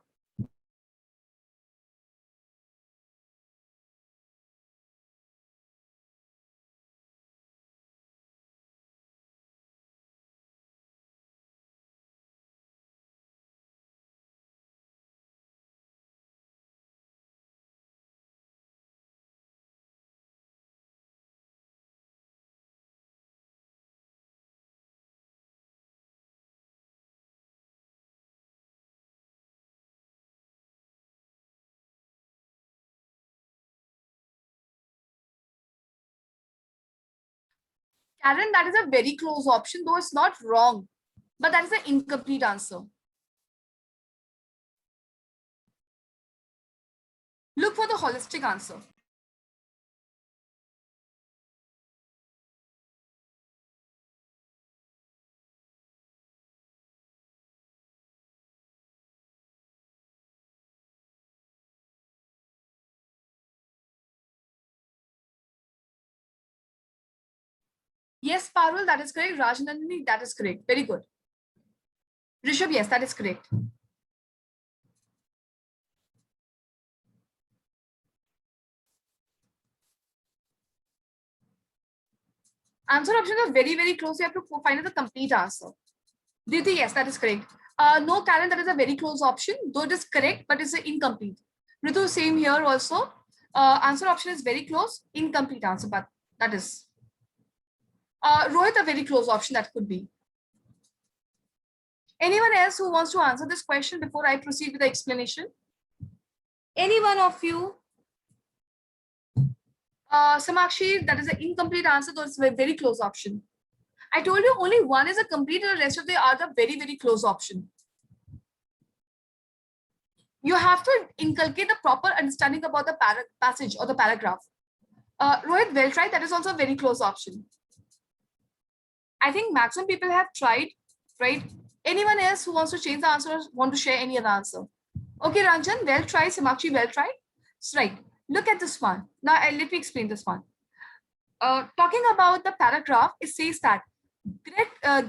Karen, that is a very close option, though it's not wrong, but that is an incomplete answer. Look for the holistic answer. Yes, Parul, that is correct. Rajanandini, that is correct. Very good. Rishabh, yes, that is correct. Answer options are very, very close. You have to find out the complete answer. Diti, yes, that is correct. No, Karen, that is a very close option. Though it is correct, but it's incomplete. Ritu, same here also. Answer option is very close. Incomplete answer, but that is. Rohit, a very close option that could be. Anyone else who wants to answer this question before I proceed with the explanation? Any one of you? Samakshi, that is an incomplete answer, though it's a very close option. I told you only one is a complete and the rest of the are the very, very close option. You have to inculcate the proper understanding about the passage or the paragraph. Rohit, well tried. That is also a very close option. I think maximum people have tried, right? Anyone else who wants to change the answer or want to share any other answer? Okay, Ranjan, well tried. Samakshi, well tried. Right. Look at this one. Now, let me explain this one. Talking about the paragraph, it says that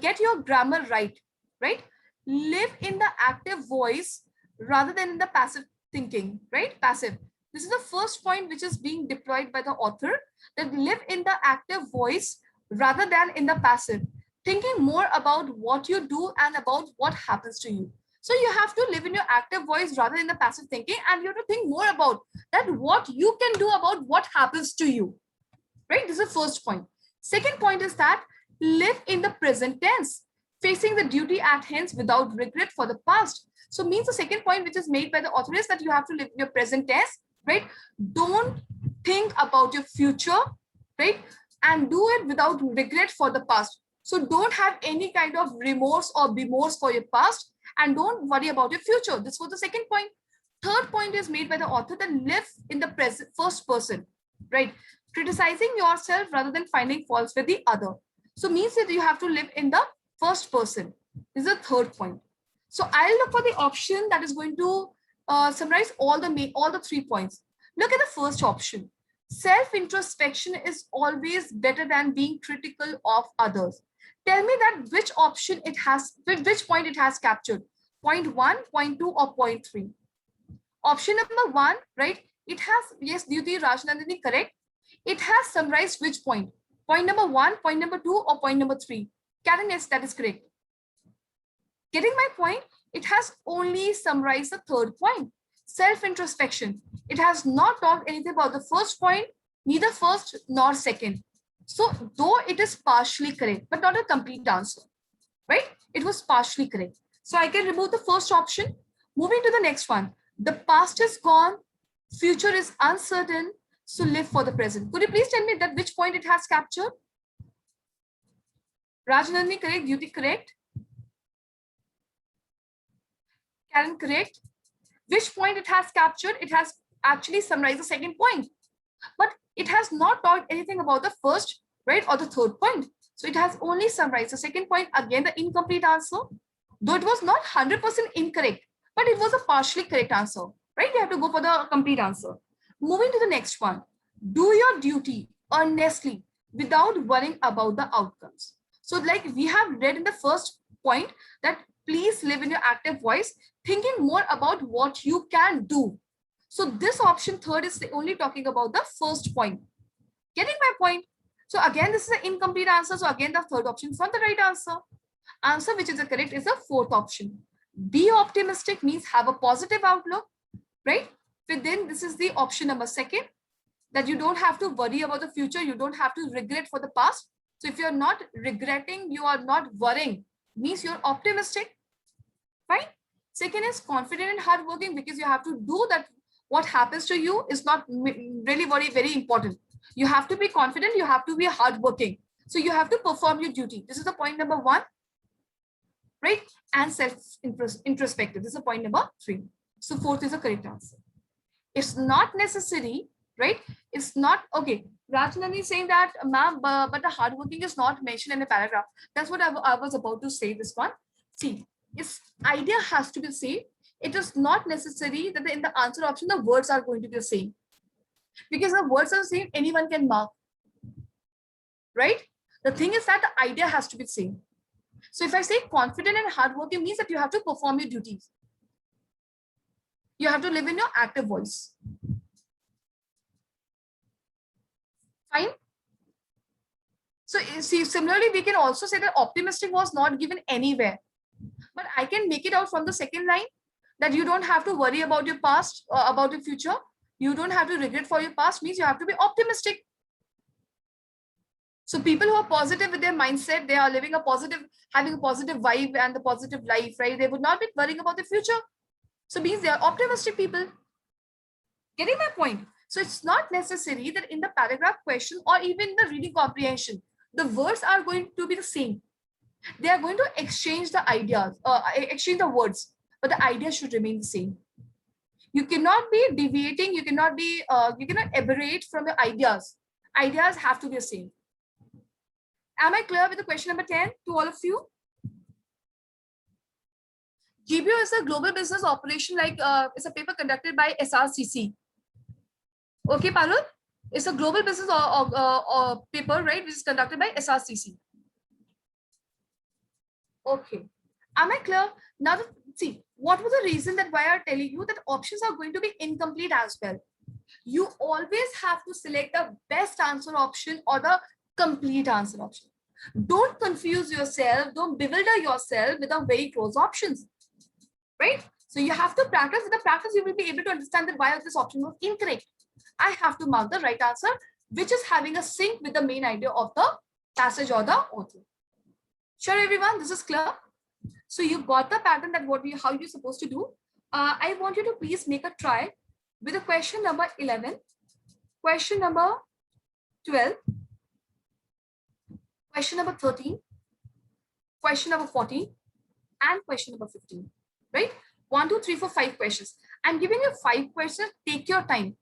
get your grammar right, right? Live in the active voice rather than in the passive thinking, right? Passive. This is the first point which is being deployed by the author, that live in the active voice rather than in the passive, thinking more about what you do and about what happens to you. So you have to live in your active voice rather than the passive thinking, and you have to think more about that what you can do about what happens to you, right? This is the first point. Second point is that live in the present tense, facing the duty at hand without regret for the past. So means the second point which is made by the author is that you have to live in your present tense, right? Don't think about your future, right? And do it without regret for the past. So don't have any kind of remorse or remorse for your past, and don't worry about your future. This was the second point. Third point is made by the author, that live in the present first person, right? Criticizing yourself rather than finding faults with the other. So means that you have to live in the first person. This is the third point. So I'll look for the option that is going to summarize all the 3 points. Look at the first option. Self-introspection is always better than being critical of others. Tell me that which option it has, which point it has captured. Point 1, point 2, or point 3. Option number 1, right? It has, yes, Dyuti, Rajnandini, correct. It has summarized which point? Point number 1, point number 2, or point number 3? Karen, yes, that is correct. Getting my point? It has only summarized the third point, self-introspection. It has not talked anything about the first point, neither first nor second. So though it is partially correct, but not a complete answer, right? It was partially correct. So I can remove the first option. Moving to the next one. The past is gone, future is uncertain, so live for the present. Could you please tell me that which point it has captured? Rajanandini, correct. Dyuti, correct. Karen, correct. Which point it has captured? It has actually summarized the second point, but it has not talked anything about the first, right, or the third point. So it has only summarized the second point. Again, the incomplete answer, though it was not 100% incorrect, but it was a partially correct answer, right? You have to go for the complete answer. Moving to the next one. Do your duty earnestly without worrying about the outcomes. So like we have read in the first point that please live in your active voice, thinking more about what you can do. So this option third is only talking about the first point. Getting my point? So again, this is an incomplete answer. So again, the third option is not the right answer. Answer which is the correct is the fourth option. Be optimistic means have a positive outlook, right? Within this is the option number second, that you don't have to worry about the future. You don't have to regret for the past. So if you're not regretting, you are not worrying, means you're optimistic, right? Second is confident and hardworking, because you have to do that. What happens to you is not really very important. You have to be confident. You have to be hardworking. So you have to perform your duty. This is the point number 1, right? And self-introspective. This is the point number 3. So fourth is the correct answer. It's not necessary, right? It's not okay. Rajnani is saying that, ma'am, but the hardworking is not mentioned in the paragraph. That's what I was about to say. This one. See, its idea has to be the same. It is not necessary that in the answer option the words are going to be the same, because the words are the same. Anyone can mark, right? The thing is that the idea has to be the same. So if I say confident and hardworking means that you have to perform your duties. You have to live in your active voice. Fine. So see, similarly, we can also say that optimistic was not given anywhere. But I can make it out from the second line that you don't have to worry about your past or about your future. You don't have to regret for your past means you have to be optimistic. So people who are positive with their mindset, they are living a positive, having a positive vibe and the positive life, right? They would not be worrying about the future. So means they are optimistic people. Getting my point? So it's not necessary that in the paragraph question or even the reading comprehension, the words are going to be the same. They are going to exchange the ideas, exchange the words, but the idea should remain the same. You cannot be deviating. You cannot aberrate from your ideas. Ideas have to be the same. Am I clear with the question number 10 to all of you? GBO is a global business operation, like it's a paper conducted by SRCC. Okay, Parul? It's a global business paper, right, which is conducted by SRCC. Okay. Am I clear? Now, see, what was the reason that why I'm telling you that options are going to be incomplete as well? You always have to select the best answer option or the complete answer option. Don't confuse yourself. Don't bewilder yourself with the very close options, right? So you have to practice. With the practice, you will be able to understand that why this option was incorrect. I have to mark the right answer, which is having a sync with the main idea of the passage or the author. Sure, everyone, this is clear. So you got the pattern that how you're supposed to do. I want you to please make a try with the question number 11, question number 12, question number 13, question number 14, and question number 15, right? 1, 2, 3, 4, 5 questions. I'm giving you 5 questions. Take your time,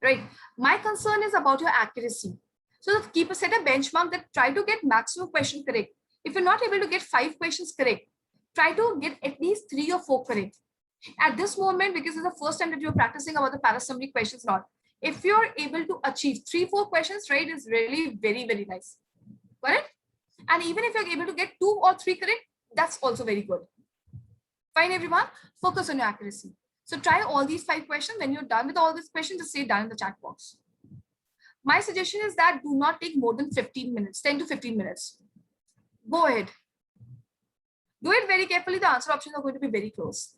right? My concern is about your accuracy. So keep set a benchmark that try to get maximum question correct. If you're not able to get 5 questions correct, try to get at least 3 or 4 correct. At this moment, because it's the first time that you're practicing about the parasummary questions, not. If you're able to achieve 3, 4 questions, right, is really very, very nice. Correct? And even if you're able to get 2 or 3 correct, that's also very good. Fine, everyone. Focus on your accuracy. So try all these 5 questions. When you're done with all these questions, just say done in the chat box. My suggestion is that do not take more than 15 minutes, 10 to 15 minutes. Go ahead. Do it very carefully. The answer options are going to be very close.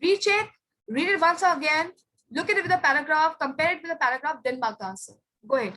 Recheck, read it once again, look at it with a paragraph, compare it with a paragraph, then mark the answer. Go ahead.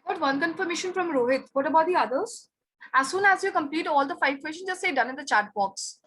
got one confirmation from Rohit. What about the others? As soon as you complete all the 5 questions, just say done in the chat box.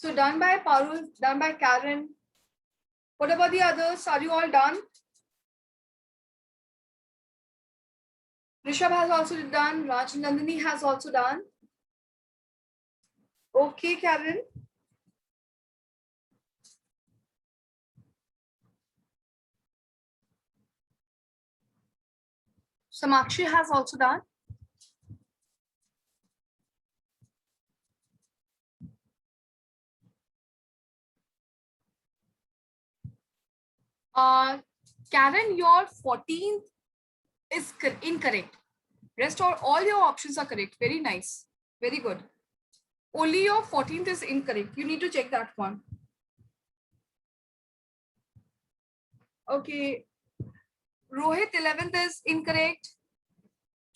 So done by Parul, done by Karen. What about the others? Are you all done? Rishabh has also done. Raj Nandini has also done. Okay, Karen. Samakshi has also done. Karen, your 14th is incorrect. Rest all your options are correct. Very nice. Very good. Only your 14th is incorrect. You need to check that one. Okay. Rohit, 11th is incorrect.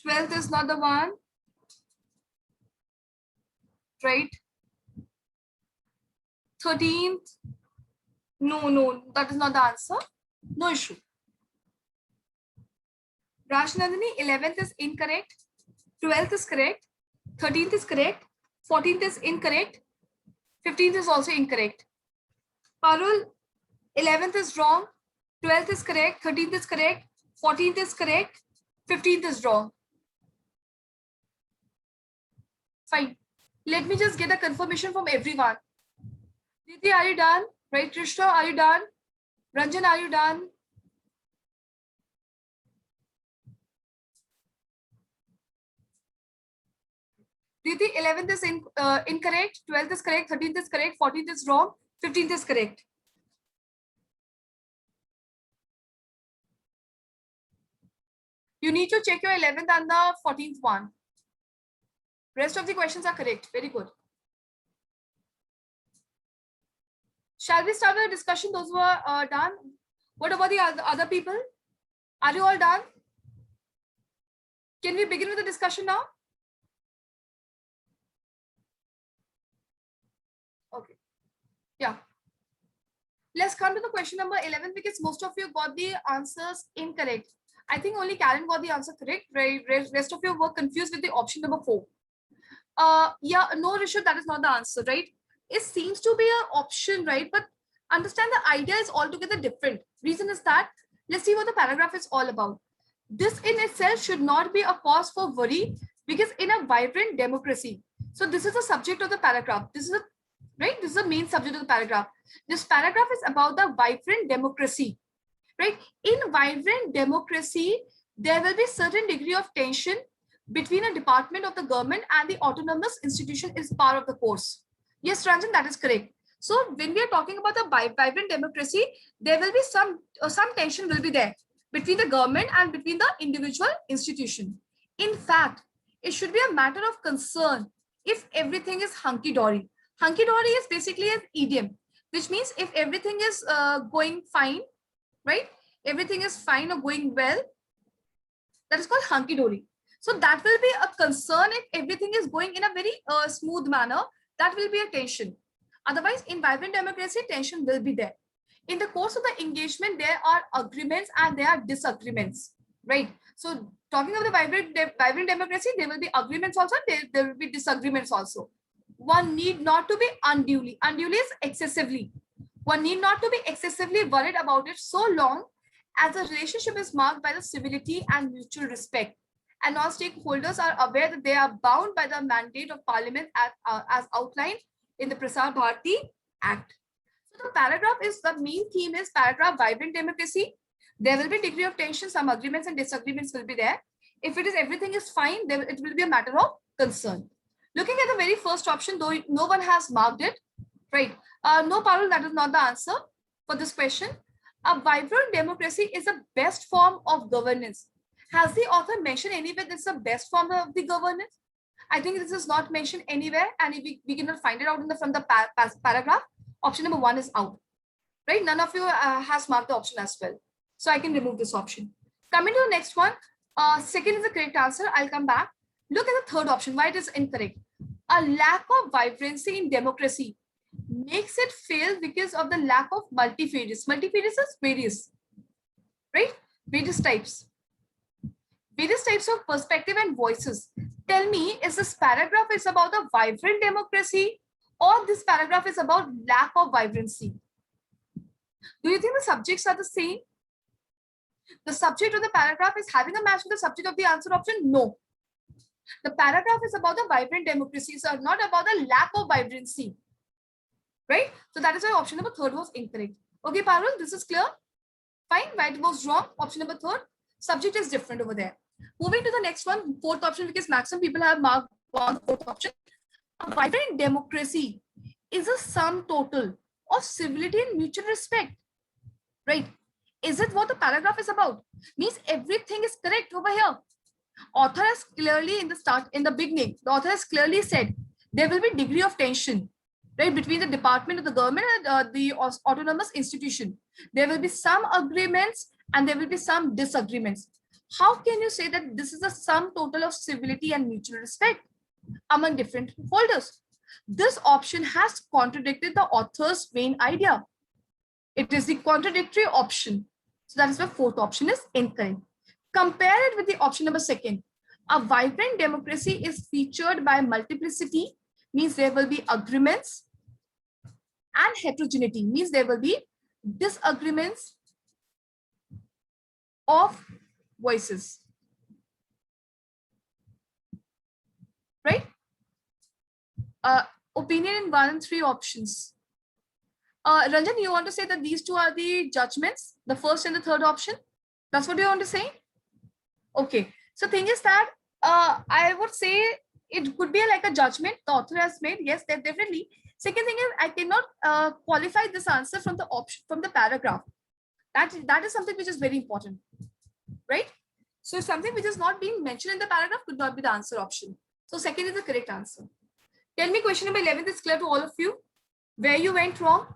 12th is not the one. Right. 13th. No, that is not the answer. No issue. Rajnandini, 11th is incorrect. 12th is correct. 13th is correct. 14th is incorrect. 15th is also incorrect. Parul, 11th is wrong. 12th is correct. 13th is correct. 14th is correct. 15th is wrong. Fine. Let me just get a confirmation from everyone. Didi, are you done? Right, Krishna, are you done? Ranjan, are you done? Didi, 11th is incorrect. 12th is correct. 13th is correct. 14th is wrong. 15th is correct. You need to check your 11th and the 14th one. Rest of the questions are correct. Very good. Shall we start with the discussion? Those who are done. What about the other people? Are you all done? Can we begin with the discussion now? Okay. Yeah. Let's come to the question number 11 because most of you got the answers incorrect. I think only Karen got the answer correct. Rest of you were confused with the option number 4. Yeah, no, Rishabh, that is not the answer, right? It seems to be an option, right? But understand the idea is altogether different. Reason is that, let's see what the paragraph is all about. This in itself should not be a cause for worry because in a vibrant democracy, so this is the subject of the paragraph. This is a, right? This is the main subject of the paragraph. This paragraph is about the vibrant democracy, right? In vibrant democracy, there will be certain degree of tension between a department of the government and the autonomous institution is part of the course. Yes, Ranjan, that is correct. So when we are talking about the vibrant democracy, there will be some tension will be there between the government and between the individual institution. In fact, it should be a matter of concern if everything is hunky-dory. Hunky-dory is basically an idiom, which means if everything is going fine, right? Everything is fine or going well, that is called hunky-dory. So that will be a concern if everything is going in a very smooth manner. That will be a tension. Otherwise, in vibrant democracy, tension will be there. In the course of the engagement, there are agreements and there are disagreements, right? So talking of the vibrant democracy, there will be agreements also, there will be disagreements also. One need not to be unduly is excessively. One need not to be excessively worried about it so long as the relationship is marked by the civility and mutual respect. And all stakeholders are aware that they are bound by the mandate of Parliament as outlined in the Prasar Bharati Act. So the paragraph is, the main theme is paragraph vibrant democracy. There will be degree of tension, some agreements and disagreements will be there. If it is everything is fine, then it will be a matter of concern. Looking at the very first option, though no one has marked it, right? No, Parul, that is not the answer for this question. A vibrant democracy is the best form of governance. Has the author mentioned anywhere this is the best form of the governance? I think this is not mentioned anywhere, and if we cannot find it out in from the paragraph, option number 1 is out, right? None of you has marked the option as well. So I can remove this option. Coming to the next one, second is the correct answer. I'll come back. Look at the third option, why it is incorrect. A lack of vibrancy in democracy makes it fail because of the lack of multifarious. Multifarious is various, right? Various types of perspective and voices. Tell me, is this paragraph is about a vibrant democracy or this paragraph is about lack of vibrancy? Do you think the subjects are the same? The subject of the paragraph is having a match with the subject of the answer option? No. The paragraph is about the vibrant democracy, so not about the lack of vibrancy, right? So that is why option number 3 was incorrect. Okay, Parul, this is clear? Fine, why it was wrong? Option number 3, subject is different over there. Moving to the next one, fourth option, because maximum people have marked one fourth option. A vibrant democracy is a sum total of civility and mutual respect, right? Is it what the paragraph is about? Means everything is correct over here. Author has clearly in the beginning, the author has clearly said there will be degree of tension, right, between the department of the government and the autonomous institution. There will be some agreements and there will be some disagreements. How can you say that this is a sum total of civility and mutual respect among different holders? This option has contradicted the author's main idea. It is the contradictory option. So that is why fourth option is incorrect. Compare it with the option number 2. A vibrant democracy is featured by multiplicity, means there will be agreements, and heterogeneity, means there will be disagreements of voices, right? Opinion in 1 and 3 options. Ranjan, you want to say that these two are the judgments, the first and the third option? That's what you want to say? Okay. So thing is that I would say it could be like a judgment the author has made. Yes, definitely. Second thing is I cannot qualify this answer from the option from the paragraph. That is something which is very important, right? So something which is not being mentioned in the paragraph could not be the answer option. So second is the correct answer. Tell me question number 11 is clear to all of you. Where you went wrong?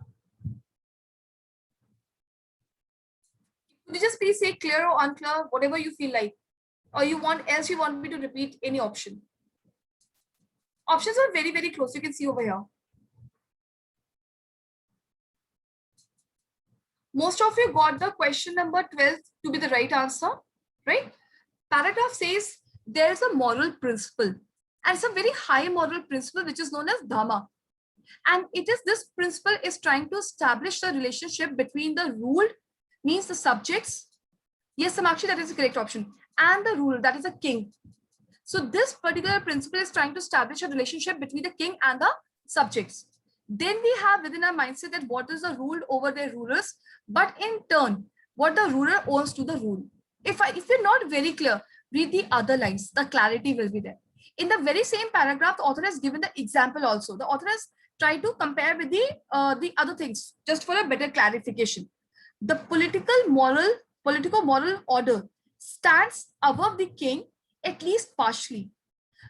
Could you just please say clear or unclear, whatever you feel like, or you want me to repeat any option? Options are very, very close. You can see over here. Most of you got the question number 12 to be the right answer, right? Paragraph says there is a moral principle, and it's a very high moral principle which is known as dharma. And it is this principle is trying to establish the relationship between the ruled, means the subjects. Yes, Samakshi, that is the correct option. And the ruler, that is a king. So this particular principle is trying to establish a relationship between the king and the subjects. Then we have within our mindset that what is the ruled over their rulers, but in turn, what the ruler owns to the rule. If you're not very clear, read the other lines, the clarity will be there. In the very same paragraph, the author has given the example also. The author has tried to compare with the other things, just for a better clarification. The political moral order stands above the king, at least partially.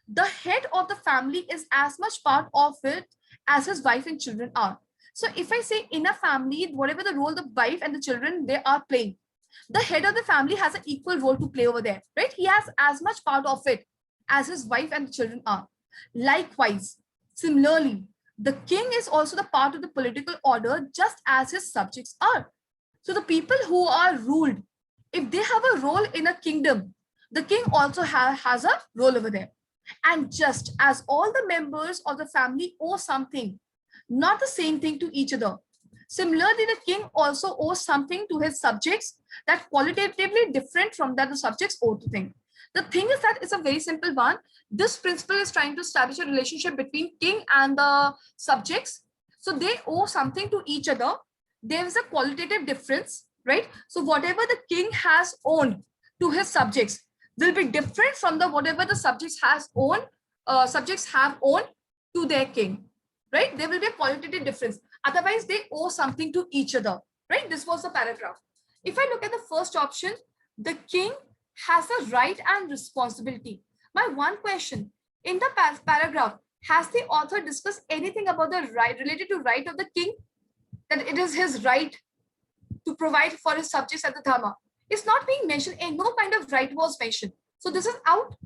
The head of the family is as much part of it as his wife and children are. So if I say in a family, whatever the role the wife and the children they are playing, the head of the family has an equal role to play over there, right? He has as much part of it as his wife and the children are. Likewise, similarly, the king is also the part of the political order just as his subjects are. So the people who are ruled, if they have a role in a kingdom, the king also has a role over there. And just as all the members of the family owe something, not the same thing to each other. Similarly, the king also owes something to his subjects that qualitatively different from that the subjects owe to thing. The thing is that it's a very simple one. This principle is trying to establish a relationship between king and the subjects. So they owe something to each other. There is a qualitative difference, right? So whatever the king has owned to his subjects will be different from the whatever the subjects have owned to their king, right? There will be a qualitative difference. Otherwise, they owe something to each other, right? This was the paragraph. If I look at the first option, the king has a right and responsibility. My one question, in the paragraph, has the author discussed anything about the right related to right of the king? That it is his right to provide for his subjects at the dharma. It's not being mentioned, and no kind of right was mentioned. So this is out,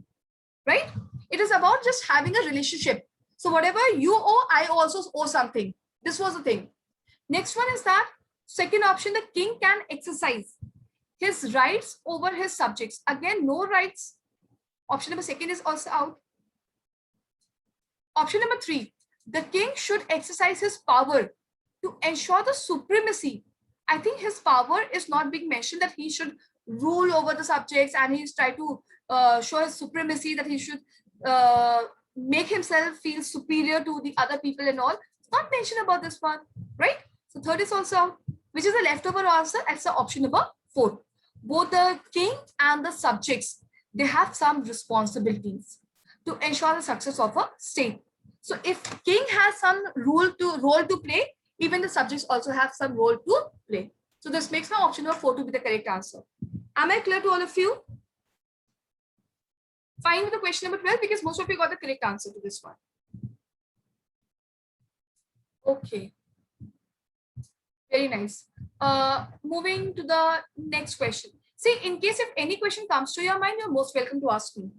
right? It is about just having a relationship. So whatever you owe, I also owe something. This was the thing. Next one is that second option, the king can exercise his rights over his subjects. Again, no rights. Option number second is also out. Option number 3, the king should exercise his power to ensure the supremacy. I think his power is not being mentioned that he should rule over the subjects and he's trying to show his supremacy, that he should make himself feel superior to the other people and all. It's not mentioned about this one, right? So third is also out, which is a leftover answer. That's the option number 4. Both the king and the subjects, they have some responsibilities to ensure the success of a state. So if king has some role to play, even the subjects also have some role to play. So this makes my option number 4 to be the correct answer. Am I clear to all of you? Fine with the question number 12 because most of you got the correct answer to this one. Okay. Very nice. Moving to the next question. See, in case if any question comes to your mind, you're most welcome to ask me.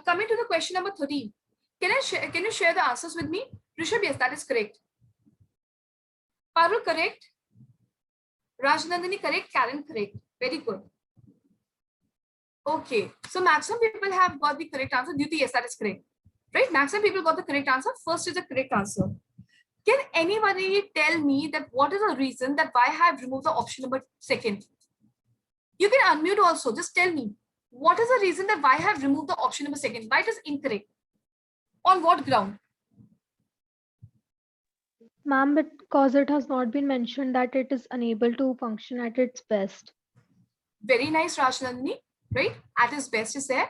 Coming to the question number 13. Can you share the answers with me? Rishabh, yes, that is correct. Parul, correct. Rajnandani, correct. Karen, correct. Very good. Okay. So maximum people have got the correct answer. Duty, yes, that is correct. Right? Maximum people got the correct answer. First is the correct answer. Can anybody tell me that what is the reason that why I have removed the option number 2? You can unmute also. Just tell me. What is the reason that why I have removed the option number 2? Why it is incorrect? On what ground? Ma'am, because it has not been mentioned that it is unable to function at its best. Very nice, Rajnandani, right? At its best is there.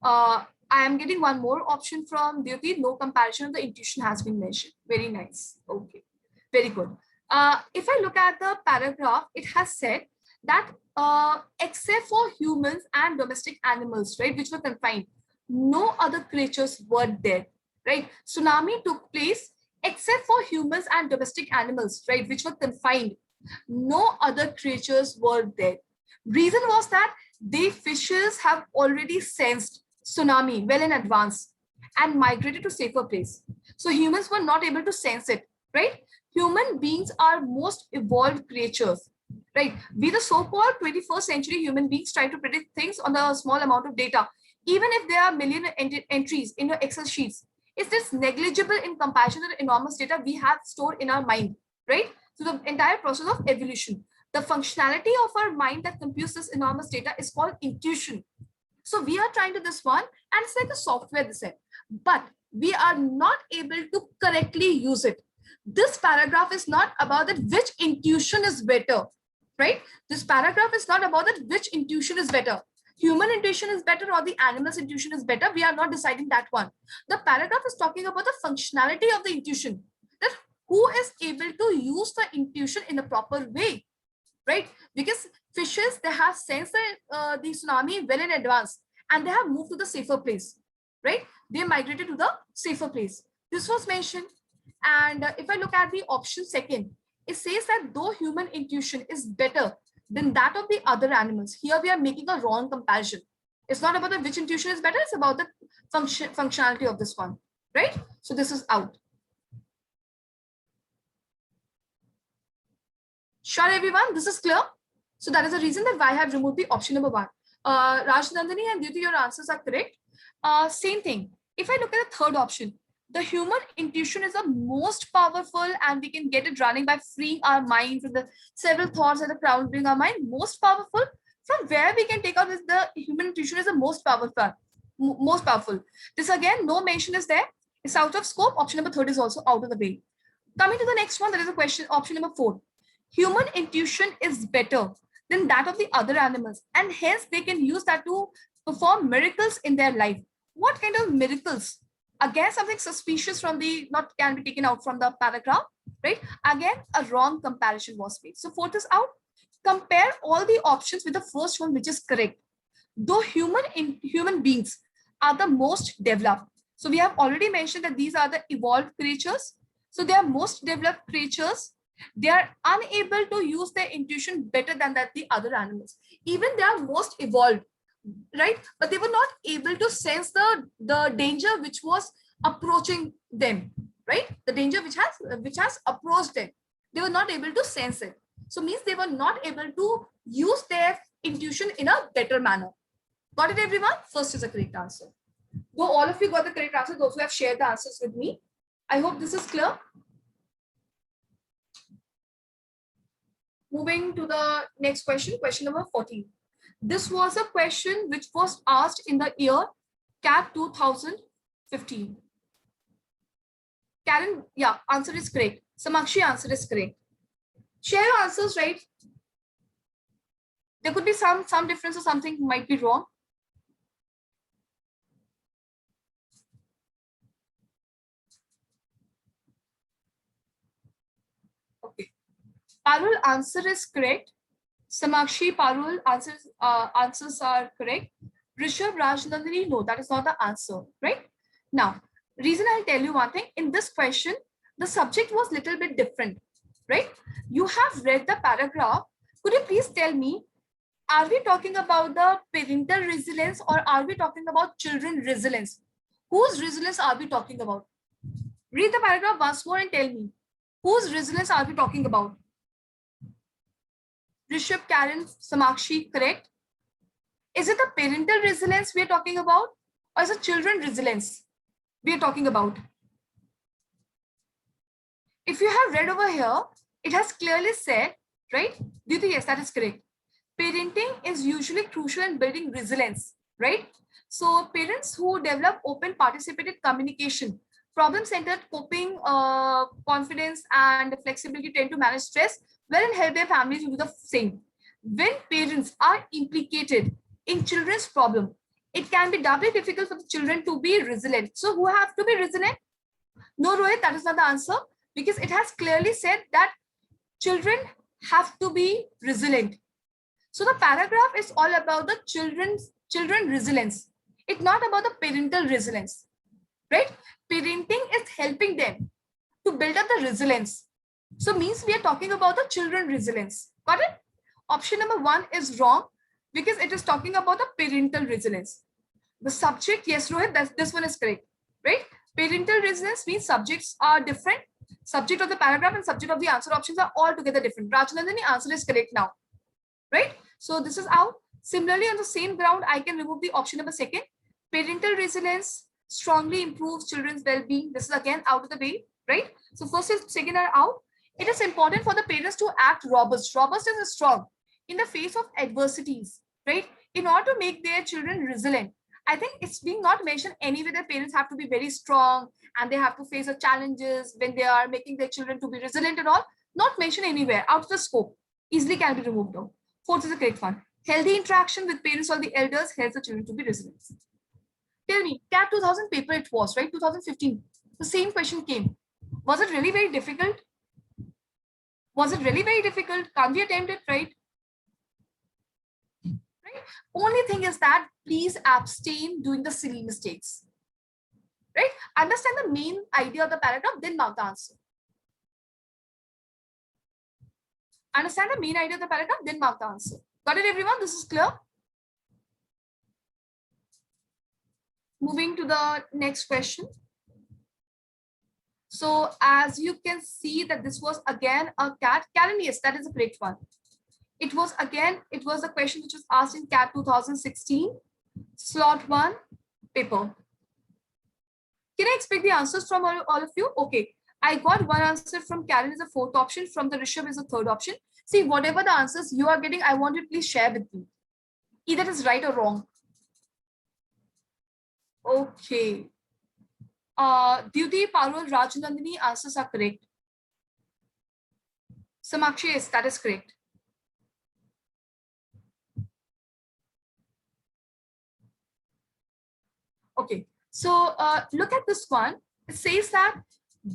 I am getting one more option from Dyuti. No comparison of the intuition has been mentioned. Very nice. Okay, very good. If I look at the paragraph, it has said that except for humans and domestic animals, right, which were confined. No other creatures were there, right? Tsunami took place except for humans and domestic animals, right, which were confined. No other creatures were there. Reason was that the fishes have already sensed tsunami well in advance and migrated to safer place. So humans were not able to sense it, right? Human beings are most evolved creatures, right? We, the so-called 21st century human beings, try to predict things on the small amount of data. Even if there are million entries in your Excel sheets, it's just negligible in comparison to the enormous data we have stored in our mind, right? So the entire process of evolution, the functionality of our mind that computes this enormous data is called intuition. So we are trying to this one, and it's like a software, this said, but we are not able to correctly use it. This paragraph is not about that which intuition is better, right? This paragraph is not about that which intuition is better. Human intuition is better or the animal's intuition is better. We are not deciding that one. The paragraph is talking about the functionality of the intuition, that who is able to use the intuition in a proper way, right? Because fishes, they have sensed the tsunami well in advance and they have moved to the safer place, right? They migrated to the safer place. This was mentioned. And if I look at the option second, it says that though human intuition is better than that of the other animals, here we are making a wrong comparison. It's not about the which intuition is better, it's about the functionality of this one, right? So this is out. Sure, everyone, this is clear. So that is the reason that why I have removed the option number 1. Raj Nandini and Dyuti, your answers are correct. Same thing. If I look at the third option, the human intuition is the most powerful and we can get it running by freeing our mind from the several thoughts that are crowding our mind. Most powerful, from where we can take out is the human intuition is the most powerful. Most powerful. This again, no mention is there. It's out of scope. Option number 3 is also out of the way. Coming to the next one, there is a question, option number 4. Human intuition is better than that of the other animals, and hence they can use that to perform miracles in their life. What kind of miracles? Again, something suspicious from the, not can be taken out from the paragraph, right? Again, a wrong comparison was made. So 4th is out. Compare all the options with the first one, which is correct. Though human beings are the most developed. So we have already mentioned that these are the evolved creatures. So they are most developed creatures. They are unable to use their intuition better than that the other animals. Even they are most evolved, right? But they were not able to sense the danger which was approaching them, right? The danger which has approached them. They were not able to sense it. So means they were not able to use their intuition in a better manner. Got it, everyone? First is a correct answer. Though all of you got the correct answer, those who have shared the answers with me. I hope this is clear. Moving to the next question, question number 14. This was a question which was asked in the year CAT 2015. Karen, yeah, answer is correct. Samakshi, answer is correct. Share your answers, right? There could be some difference or something might be wrong. Okay. Parul, answer is correct. Samakshi, Parul, answers are correct. Rishabh, Rajnandini, no, that is not the answer, right? Now, reason I'll tell you one thing. In this question, the subject was little bit different, right? You have read the paragraph. Could you please tell me, are we talking about the parental resilience or are we talking about children resilience? Whose resilience are we talking about? Read the paragraph once more and tell me, whose resilience are we talking about? Rishabh, Karen, Samakshi, correct? Is it the parental resilience we are talking about or is it children resilience we are talking about? If you have read over here, it has clearly said, right? Do you think yes, that is correct? Parenting is usually crucial in building resilience, right? So parents who develop open participated communication, problem-centered coping, confidence and flexibility tend to manage stress well and help their families to do the same. When parents are implicated in children's problem, it can be doubly difficult for the children to be resilient. So who have to be resilient? No, Rohit, that is not the answer, because it has clearly said that children have to be resilient. So the paragraph is all about the children resilience. It's not about the parental resilience, right? Parenting is helping them to build up the resilience. So means we are talking about the children resilience. Got it? Option number 1 is wrong because it is talking about the parental resilience. The subject, yes, Rohit, this one is correct, right? Parental resilience means subjects are different. Subject of the paragraph and subject of the answer options are altogether different. Rajnandani, answer is correct now, right? So this is out. Similarly, on the same ground, I can remove the option number 2. Parental resilience strongly improves children's well-being. This is again out of the way, right? So first and second are out. It is important for the parents to act robust. Robust is strong in the face of adversities, right? In order to make their children resilient. I think it's being not mentioned anywhere that parents have to be very strong and they have to face the challenges when they are making their children to be resilient and all. Not mentioned anywhere, out of the scope. Easily can be removed though. 4th is the correct one. Healthy interaction with parents or the elders helps the children to be resilient. Tell me, CAT 2000 paper it was, right? 2015. The same question came. Was it really very difficult? Was it really very difficult? Can't we attempt it, right? Right? Only thing is that please abstain doing the silly mistakes. Right? Understand the main idea of the paragraph, then mark the answer. Understand the main idea of the paragraph, then mark the answer. Got it, everyone? This is clear. Moving to the next question. So as you can see that this was again a CAT. Karen, yes, that is a correct one. It was a question which was asked in CAT 2016, slot 1 paper. Can I expect the answers from all of you? Okay. I got one answer from Karen is a 4th option, from the Rishabh is a 3rd option. See, whatever the answers you are getting, I want you to please share with me. Either it is right or wrong. Okay. Dyuti, Parul, Rajnandini, answers are correct. Samakshi, yes, that is correct. Okay. So look at this one. It says that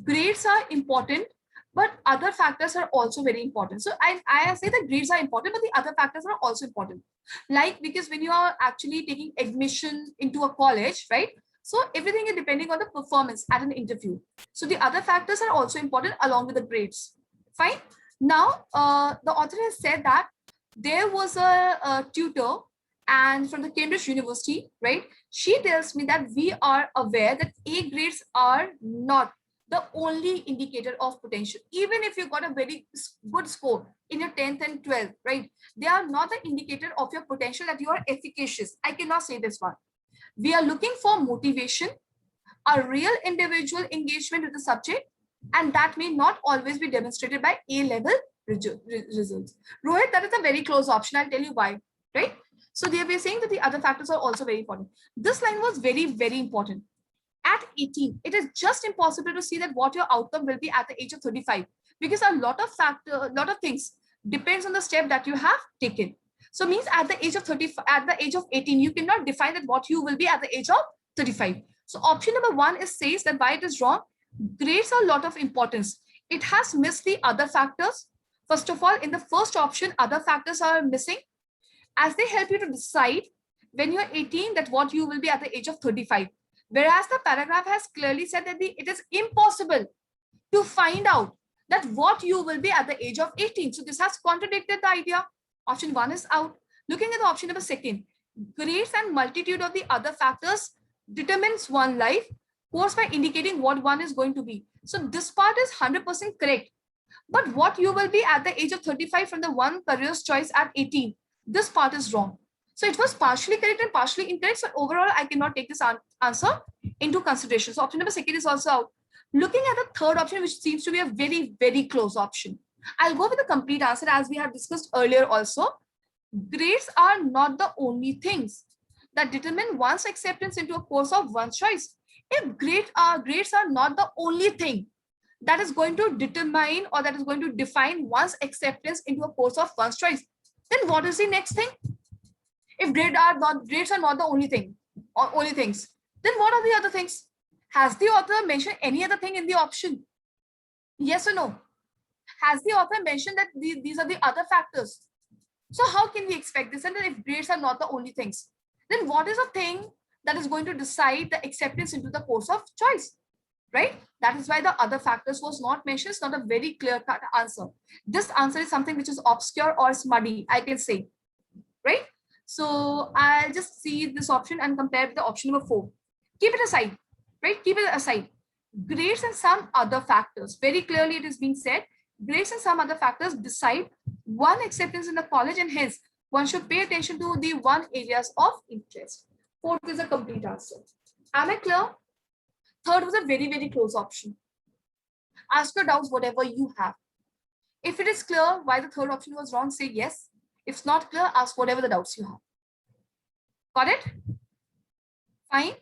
grades are important, but other factors are also very important. So I say that grades are important, but the other factors are also important. Like, because when you are actually taking admission into a college, right? So everything is depending on the performance at an interview. So the other factors are also important along with the grades. Fine. Now, the author has said that there was a tutor and from the Cambridge University, right? She tells me that we are aware that A grades are not the only indicator of potential. Even if you got a very good score in your 10th and 12th, right? They are not the indicator of your potential that you are efficacious. I cannot say this one. We are looking for motivation, a real individual engagement with the subject, and that may not always be demonstrated by A-level results. Rohit, that is a very close option. I'll tell you why, right? So they were saying that the other factors are also very important. This line was very, very important. At 18, it is just impossible to see that what your outcome will be at the age of 35, because a lot of things depends on the step that you have taken. So means at the age of 35, at the age of 18, you cannot define that what you will be at the age of 35. So option number 1 says that why it is wrong. Grades are a lot of importance. It has missed the other factors. First of all, in the first option, other factors are missing, as they help you to decide when you're 18 that what you will be at the age of 35. Whereas the paragraph has clearly said that it is impossible to find out that what you will be at the age of 18. So this has contradicted the idea. Option 1 is out. Looking at the option number 2, grades and multitude of the other factors determines one life course by indicating what one is going to be. So this part is 100% correct. But what you will be at the age of 35 from the one career's choice at 18, this part is wrong. So it was partially correct and partially incorrect. So overall, I cannot take this answer into consideration. So option number 2 is also out. Looking at the third option, which seems to be a very, very close option, I'll go with the complete answer as we have discussed earlier also. Grades are not the only things that determine one's acceptance into a course of one's choice. If grades are not the only thing that is going to determine or that is going to define one's acceptance into a course of one's choice, then what is the next thing? If grades are not the only thing or only things, then what are the other things? Has the author mentioned any other thing in the option? Yes or no? Has the author mentioned that these are the other factors? So how can we expect this? And then if grades are not the only things, then what is the thing that is going to decide the acceptance into the course of choice, right? That is why the other factors was not mentioned. It's not a very clear-cut answer. This answer is something which is obscure or smudgy, I can say, right? So I'll just see this option and compare with the option number 4. Keep it aside, right? Keep it aside. Grades and some other factors. Very clearly it is being said, grades and some other factors decide one acceptance in the college, and hence one should pay attention to the one areas of interest. Fourth is a complete answer. Am I clear? Third was a very, very close option. Ask your doubts, whatever you have. If it is clear why the third option was wrong, say yes. If it's not clear, ask whatever the doubts you have. Got it? Fine.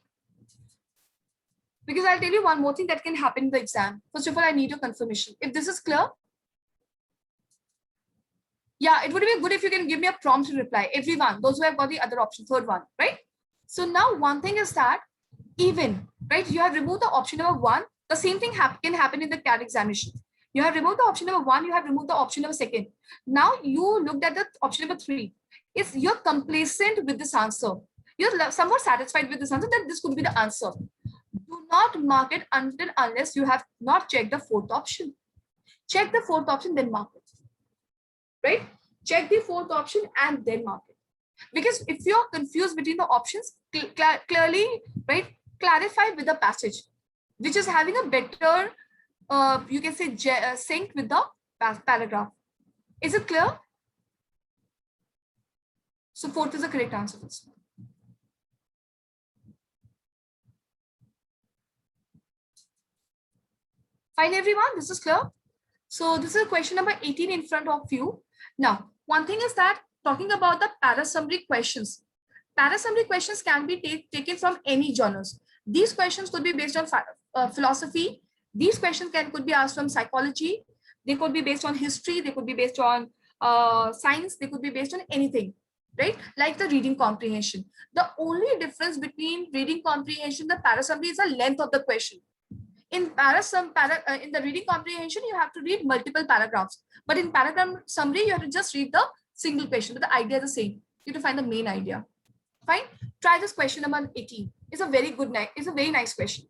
Because I'll tell you one more thing that can happen in the exam. First of all, I need your confirmation. If this is clear, yeah, it would be good if you can give me a prompt to reply. Everyone, those who have got the other option, third one, right? So now one thing is that even, right, you have removed the option number 1. The same thing can happen in the CAT examination. You have removed the option number 1, you have removed the option number 2. Now you looked at the option number 3. If you're complacent with this answer, you're somewhat satisfied with this answer, then this could be the answer. Do not mark it until unless you have not checked the 4th option. Check the 4th option, then mark it. Right? Check the 4th option and then mark it. Because if you're confused between the options, clearly, right, clarify with the passage, which is having a better, you can say, sync with the paragraph. Is it clear? So 4th is the correct answer. Fine, everyone, this is clear. So this is question number 18 in front of you. Now, one thing is that talking about the para-summary questions. Para-summary questions can be taken from any journals. These questions could be based on philosophy. These questions could be asked from psychology. They could be based on history. They could be based on science. They could be based on anything, right? Like the reading comprehension. The only difference between reading comprehension and the para-summary is the length of the question. In in the reading comprehension, you have to read multiple paragraphs, but in paragraph summary, you have to just read the single question, but the idea is the same. You have to find the main idea. Fine. Try this question number 18. It's a very good, it's a very nice question.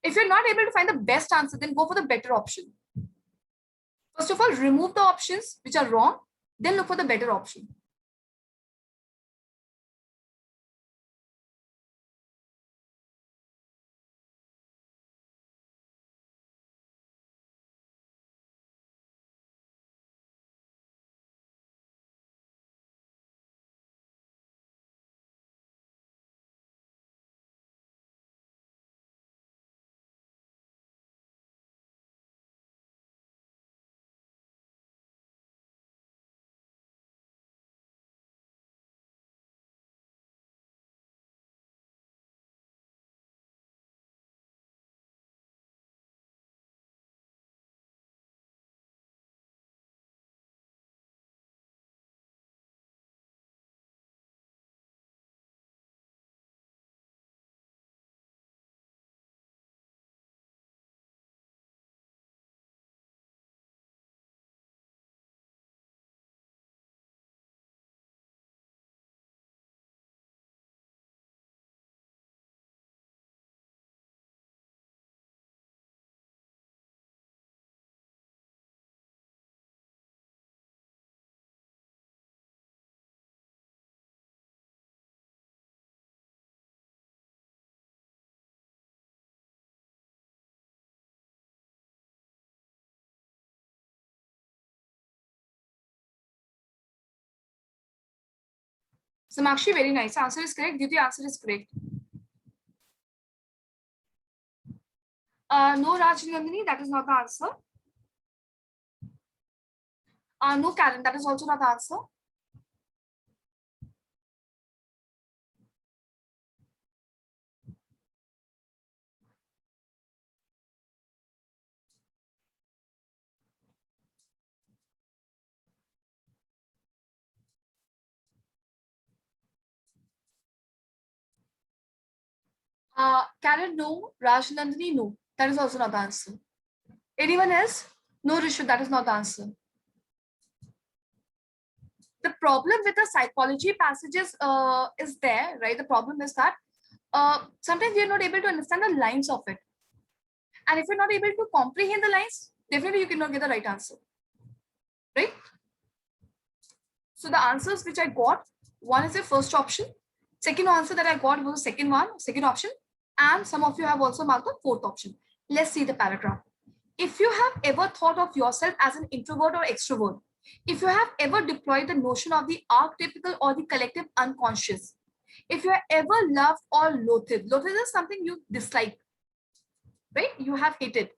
If you're not able to find the best answer, then go for the better option. First of all, remove the options which are wrong, then look for the better option. Samakshi, very nice. Answer is correct. Duty, answer is correct. No, Rajnandini, that is not the answer. No, Karen, that is also not the answer. Karen, no. Rajnandini, no. That is also not the answer. Anyone else? No, Rishu, that is not the answer. The problem with the psychology passages is there, right? The problem is that sometimes we are not able to understand the lines of it. And if you're not able to comprehend the lines, definitely you cannot get the right answer, right? So the answers which I got, one is the first option. Second answer that I got was the second option. And some of you have also marked the fourth option. Let's see the paragraph. If you have ever thought of yourself as an introvert or extrovert, if you have ever deployed the notion of the archetypical or the collective unconscious, if you have ever loved or loathed is something you dislike, right? You have hated.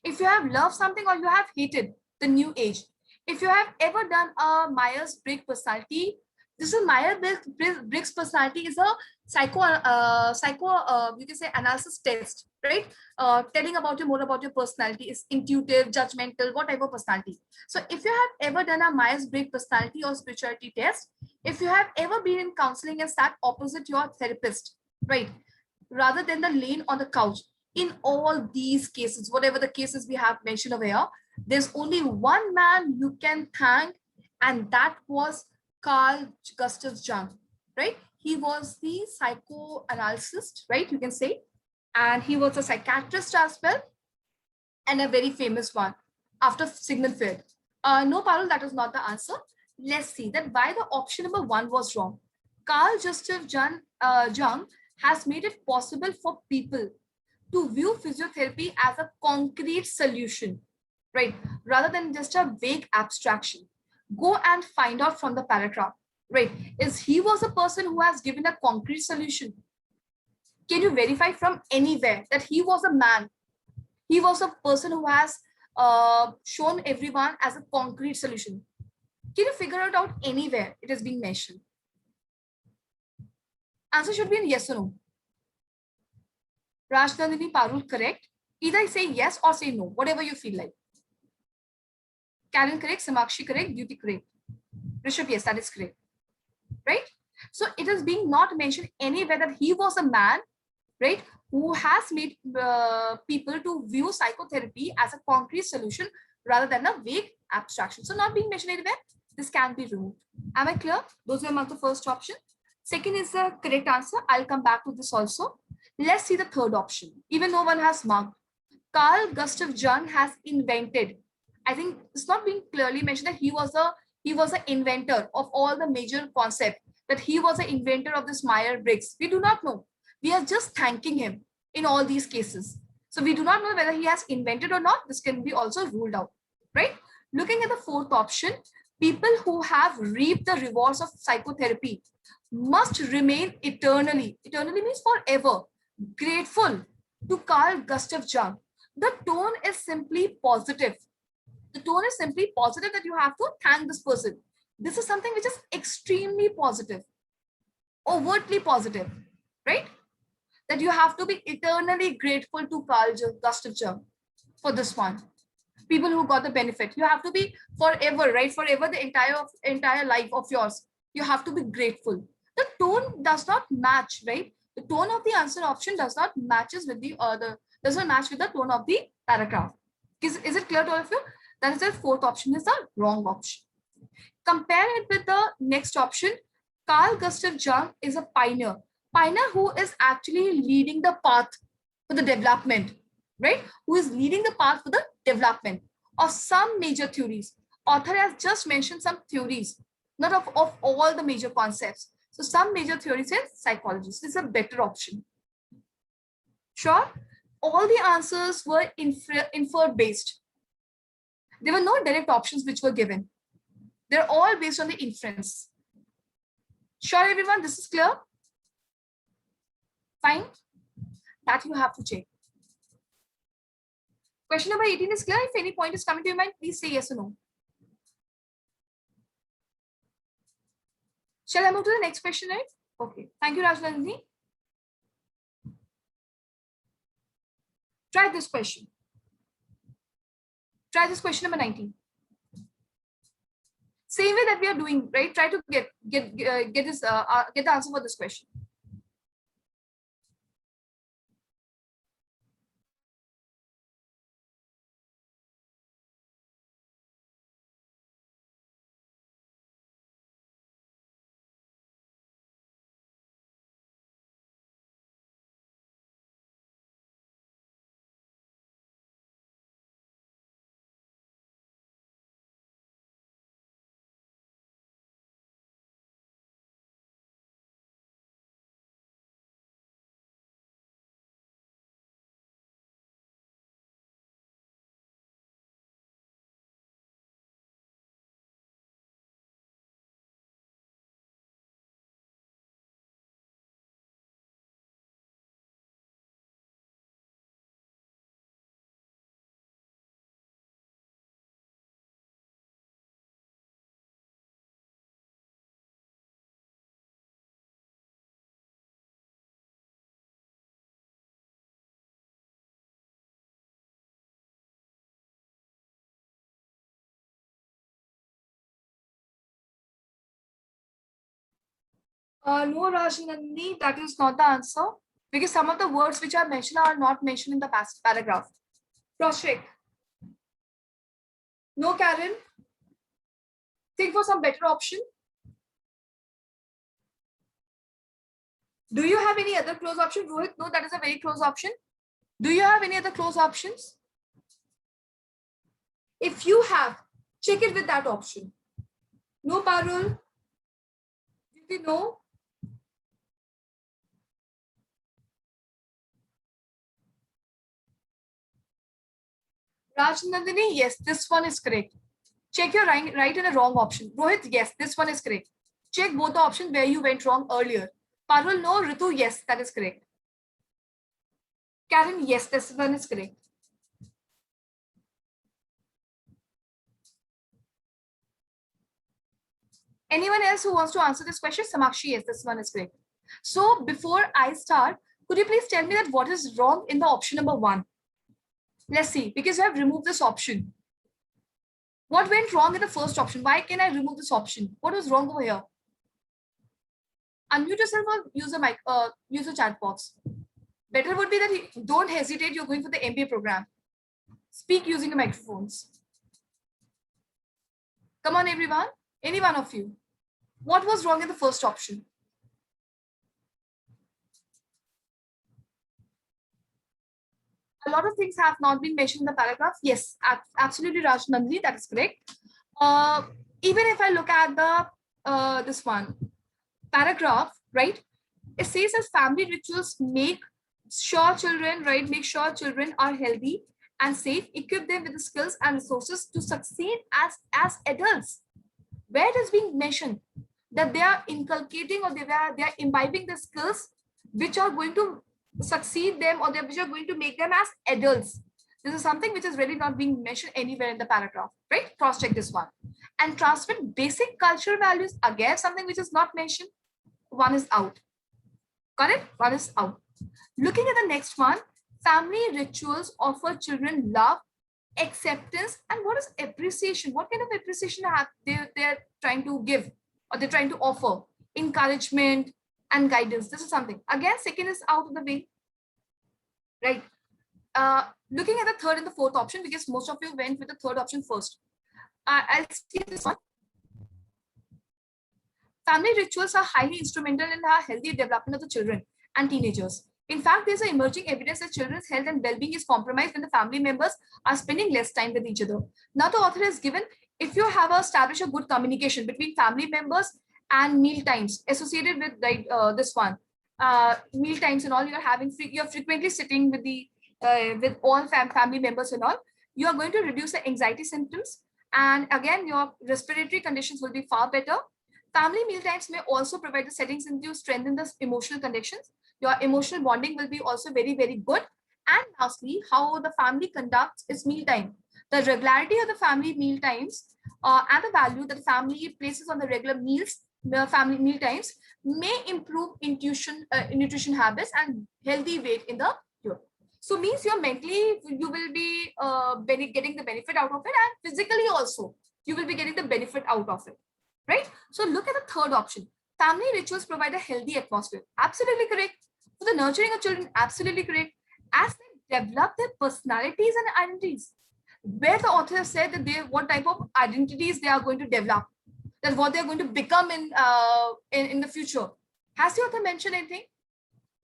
If you have loved something or you have hated the new age, if you have ever done a Myers-Briggs personality, this is Myers-Briggs personality is a you can say analysis test, right? Telling about you more about your personality is intuitive, judgmental, whatever personality. So if you have ever done a Myers-Briggs personality or spirituality test, if you have ever been in counseling and sat opposite your therapist, right, rather than the lane on the couch, in all these cases, whatever the cases we have mentioned over here, there's only one man you can thank, and that was Carl Gustav Jung, right? He was the psychoanalyst, right? You can say, and he was a psychiatrist as well, and a very famous one after Sigmund Freud. No, Parul, that is not the answer. Let's see that why the option number one was wrong. Carl Gustav Jung has made it possible for people to view physiotherapy as a concrete solution, right? Rather than just a vague abstraction. Go and find out from the paragraph, right? Is he was a person who has given a concrete solution? Can you verify from anywhere that he was a man? He was a person who has shown everyone as a concrete solution. Can you figure it out anywhere it is being mentioned? Answer should be in yes or no. Rajnandini, Parul, correct. Either say yes or say no, whatever you feel like. Karen, correct. Samakshi, correct. Duty, correct. Rishabh, yes, that is correct. Right? So it is being not mentioned anywhere that he was a man, right, who has made people to view psychotherapy as a concrete solution rather than a vague abstraction. So not being mentioned anywhere, this can be removed. Am I clear? Those were among the first option. Second is the correct answer. I'll come back to this also. Let's see the third option. Even no one has marked. Carl Gustav Jung has invented. I think it's not being clearly mentioned that he was an inventor of all the major concepts. That he was an inventor of this Myers-Briggs. We do not know. We are just thanking him in all these cases. So we do not know whether he has invented or not. This can be also ruled out, right? Looking at the fourth option, people who have reaped the rewards of psychotherapy must remain eternally means forever, grateful to Carl Gustav Jung. The tone is simply positive. The tone is simply positive that you have to thank this person. This is something which is extremely positive, overtly positive, right? That you have to be eternally grateful to Carl Gustav Jung for this one. People who got the benefit, you have to be forever, right? Forever, the entire life of yours, you have to be grateful. The tone does not match, right? The tone of the answer option does not matches with the doesn't match with the tone of the paragraph. Is it clear to all of you? That is the fourth option is the wrong option. Compare it with the next option. Carl Gustav Jung is a pioneer who is actually leading the path for the development, right? Who is leading the path for the development of some major theories. Author has just mentioned some theories, not of all the major concepts. So some major theories in psychology. This is a better option. Sure. All the answers were inferred based. There were no direct options which were given. They're all based on the inference. Sure, everyone, this is clear? Fine. That you have to check. Question number 18 is clear. If any point is coming to your mind, please say yes or no. Shall I move to the next question, right? Okay. Thank you, Rajnandini. Try this question. Try this question number 19. Same way that we are doing, right? Try to get the answer for this question. No, Rajnandini, that is not the answer because some of the words which are mentioned are not mentioned in the past paragraph. Cross-check. No, Karen. Think for some better option. Do you have any other close option, Rohit? No, that is a very close option. Do you have any other close options? If you have, check it with that option. No, Parul. No. Rajnandini, yes, this one is correct. Check your right and the wrong option. Rohit, yes, this one is correct. Check both the options where you went wrong earlier. Parul, no. Ritu, yes, that is correct. Karen, yes, this one is correct. Anyone else who wants to answer this question? Samakshi, yes, this one is correct. So before I start, could you please tell me that what is wrong in the option number 1? Let's see, because I have removed this option. What went wrong in the first option? Why can I remove this option? What was wrong over here? Unmute yourself or use a mic, use a chat box. Better would be that you don't hesitate, you're going for the MBA program. Speak using the microphones. Come on, everyone. Any one of you. What was wrong in the first option? A lot of things have not been mentioned in the paragraph. Yes, absolutely, Raj Nandini, that is correct. Even if I look at the this one paragraph, right? It says as family rituals make sure children, right? Make sure children are healthy and safe, equip them with the skills and resources to succeed as adults. Where it is being mentioned that they are inculcating or they are imbibing the skills which are going to succeed them or which are going to make them as adults. This is something which is really not being mentioned anywhere in the paragraph, right? Cross-check this one. And transmit basic cultural values, again, something which is not mentioned. One is out. Correct? One is out. Looking at the next one, family rituals offer children love, acceptance, and what is appreciation? What kind of appreciation have they're trying to give or they're trying to offer? Encouragement and guidance. This is something. Again, second is out of the way. Right. Looking at the third and the fourth option, because most of you went with the third option first. I'll see this one. Family rituals are highly instrumental in the healthy development of the children and teenagers. In fact, there's an emerging evidence that children's health and well-being is compromised when the family members are spending less time with each other. Now, the author has given, if you have established a good communication between family members and meal times associated with like this one, meal times and all, you're frequently sitting with the with all family members and all, you are going to reduce the anxiety symptoms, and again, your respiratory conditions will be far better. Family meal times may also provide the settings to strengthen the emotional connections. Your emotional bonding will be also very, very good. And lastly, how the family conducts its meal time. The regularity of the family meal times and the value that the family places on the regular meals, the family meal times, may improve nutrition habits and healthy weight in the year. So means you're mentally, you will be getting the benefit out of it, and physically also, you will be getting the benefit out of it. Right? So look at the third option. Family rituals provide a healthy atmosphere. Absolutely correct. For the nurturing of children, absolutely correct. As they develop their personalities and identities, where the author has said that what type of identities they are going to develop, that what they are going to become in the future. Has the author mentioned anything?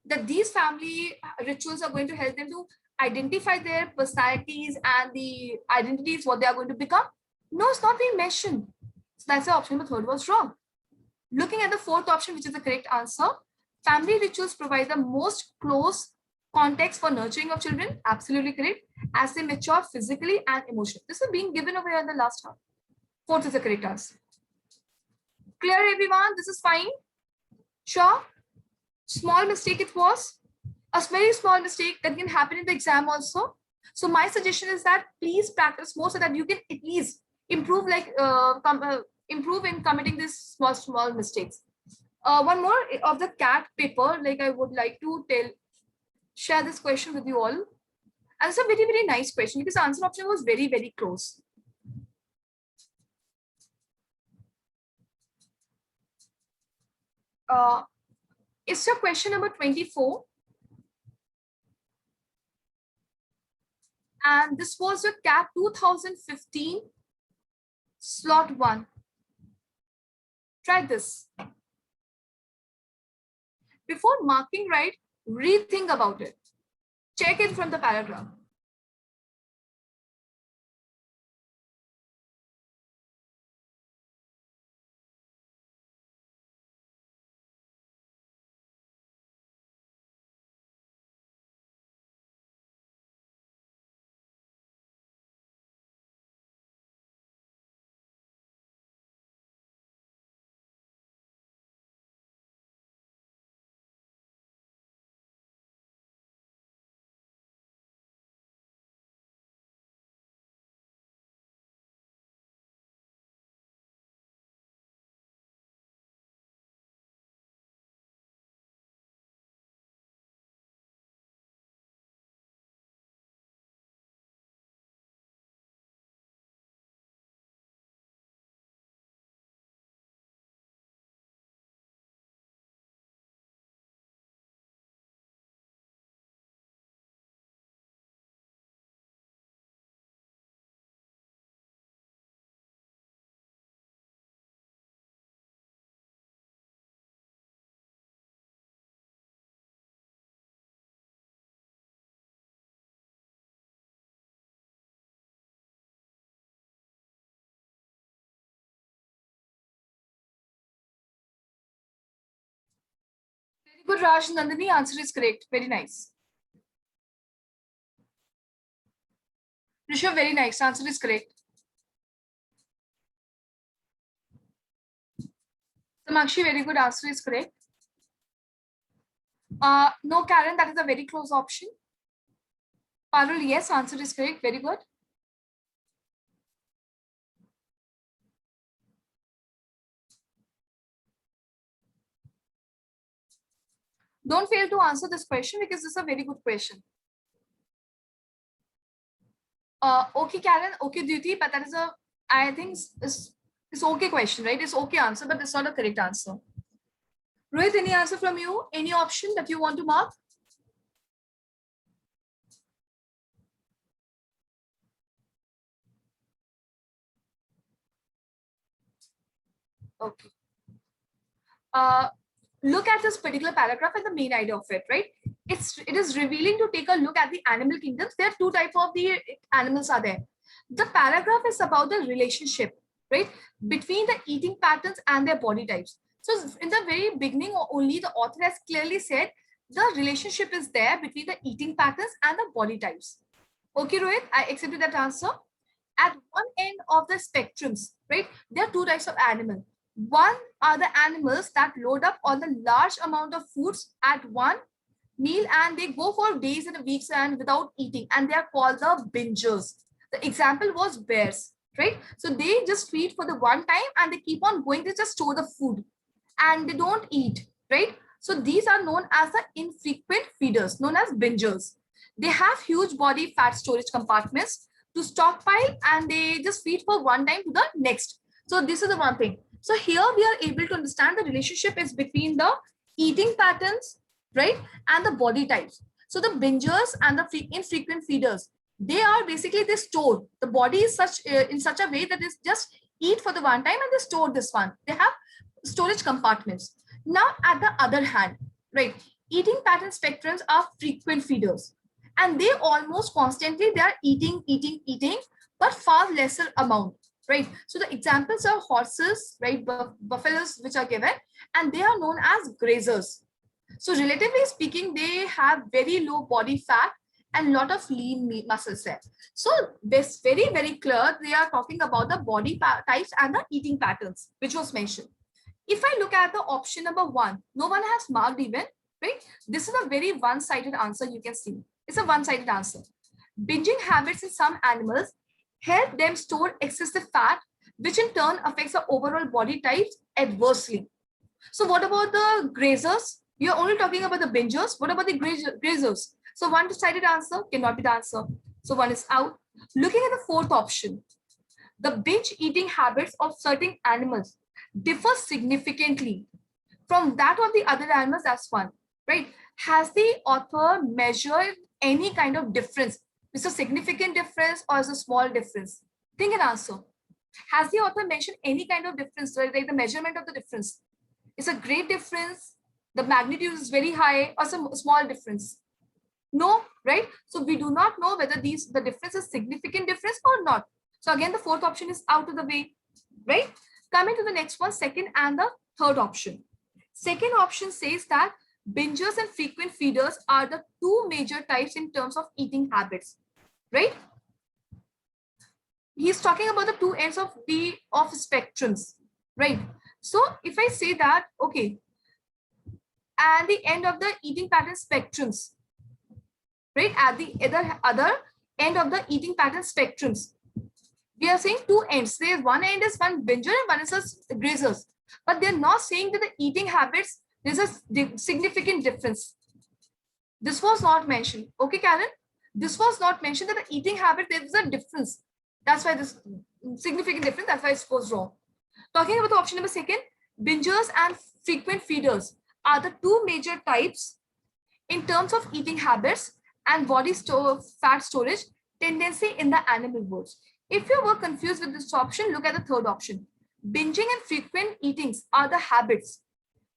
That these family rituals are going to help them to identify their personalities and the identities, what they are going to become? No, it's not being mentioned. So that's the option number third was wrong. Looking at the fourth option, which is the correct answer, family rituals provide the most close context for nurturing of children. Absolutely correct. As they mature physically and emotionally. This is being given over here in the last half. Fourth is the correct answer. Clear, everyone? This is fine? Sure? Small mistake it was. A very small mistake that can happen in the exam also. So my suggestion is that please practice more so that you can at least improve improve in committing these small mistakes. One more of the CAT paper, like I would like to share this question with you all. And it's a very, very nice question because the answer option was very, very close. It's your question number 24. And this was your CAT 2015 slot 1. Try this. Before marking right, rethink about it. Check it from the paragraph. Very good, Raj. Nandini, answer is correct. Very nice. Rishabh, very nice. Answer is correct. Samakshi, very good. Answer is correct. No, Karen, that is a very close option. Parul, yes, answer is correct. Very good. Don't fail to answer this question because this is a very good question. Okay, Karen. Okay, Duty, but that is a, I think it's okay question, right? It's okay answer, but it's not a correct answer. Rohit, any answer from you? Any option that you want to mark? Okay. Look at this particular paragraph and the main idea of it, right? It is revealing to take a look at the animal kingdoms. There are two types of the animals are there. The paragraph is about the relationship, right, between the eating patterns and their body types. So in the very beginning, only the author has clearly said the relationship is there between the eating patterns and the body types. Okay, Rohit, I accepted that answer. At one end of the spectrums, right, there are two types of animal. One are the animals that load up on the large amount of foods at one meal and they go for days and weeks and without eating, and they are called the bingers. The example was bears, right? So they just feed for the one time and they keep on going, they just store the food and they don't eat, right? So these are known as the infrequent feeders, known as bingers. They have huge body fat storage compartments to stockpile and they just feed for one time to the next. So this is the one thing. So here we are able to understand the relationship is between the eating patterns, right, and the body types. So the bingers and the infrequent feeders, they are basically, they store the body is such in such a way that is just eat for the one time and they store this one. They have storage compartments. Now at the other hand, right, eating pattern spectrums are frequent feeders and they almost constantly they are eating, but far lesser amount, right? So the examples are horses, right, buffaloes, which are given, and they are known as grazers. So relatively speaking, they have very low body fat and lot of lean muscles there. So this very, very clear, they are talking about the body types and the eating patterns, which was mentioned. If I look at the option number 1, no one has marked even, right? This is a very one-sided answer you can see. It's a one-sided answer. Binging habits in some animals help them store excessive fat, which in turn affects the overall body types adversely. So what about the grazers? You're only talking about the bingers. What about the grazers? So one-sided answer cannot be the answer. So one is out. Looking at the fourth option, the binge eating habits of certain animals differ significantly From that of the other animals, that's one, right? Has the author measured any kind of difference? Is a significant difference or is a small difference? Think and answer. Has the author mentioned any kind of difference, right? Like the measurement of the difference? It's a great difference, the magnitude is very high, or some small difference? No, right? So we do not know whether the difference is significant difference or not. So again, the fourth option is out of the way, right? Coming to the next one, second and the third option. Second option says that bingers and frequent feeders are the two major types in terms of eating habits, right? He's talking about the two ends of spectrums, right? So if I say that, okay, and the end of the eating pattern spectrums, right? At the other end of the eating pattern spectrums, we are saying two ends. There's one end is one binger and one is a grazers, but they're not saying that the eating habits, there's a significant difference. This was not mentioned. Okay, Karen? This was not mentioned that the eating habit, there is a difference. That's why this significant difference, that's why it goes wrong. Talking about the option number second, bingers and frequent feeders are the two major types in terms of eating habits and body fat storage tendency in the animal world. If you were confused with this option, look at the third option. Binging and frequent eatings are the habits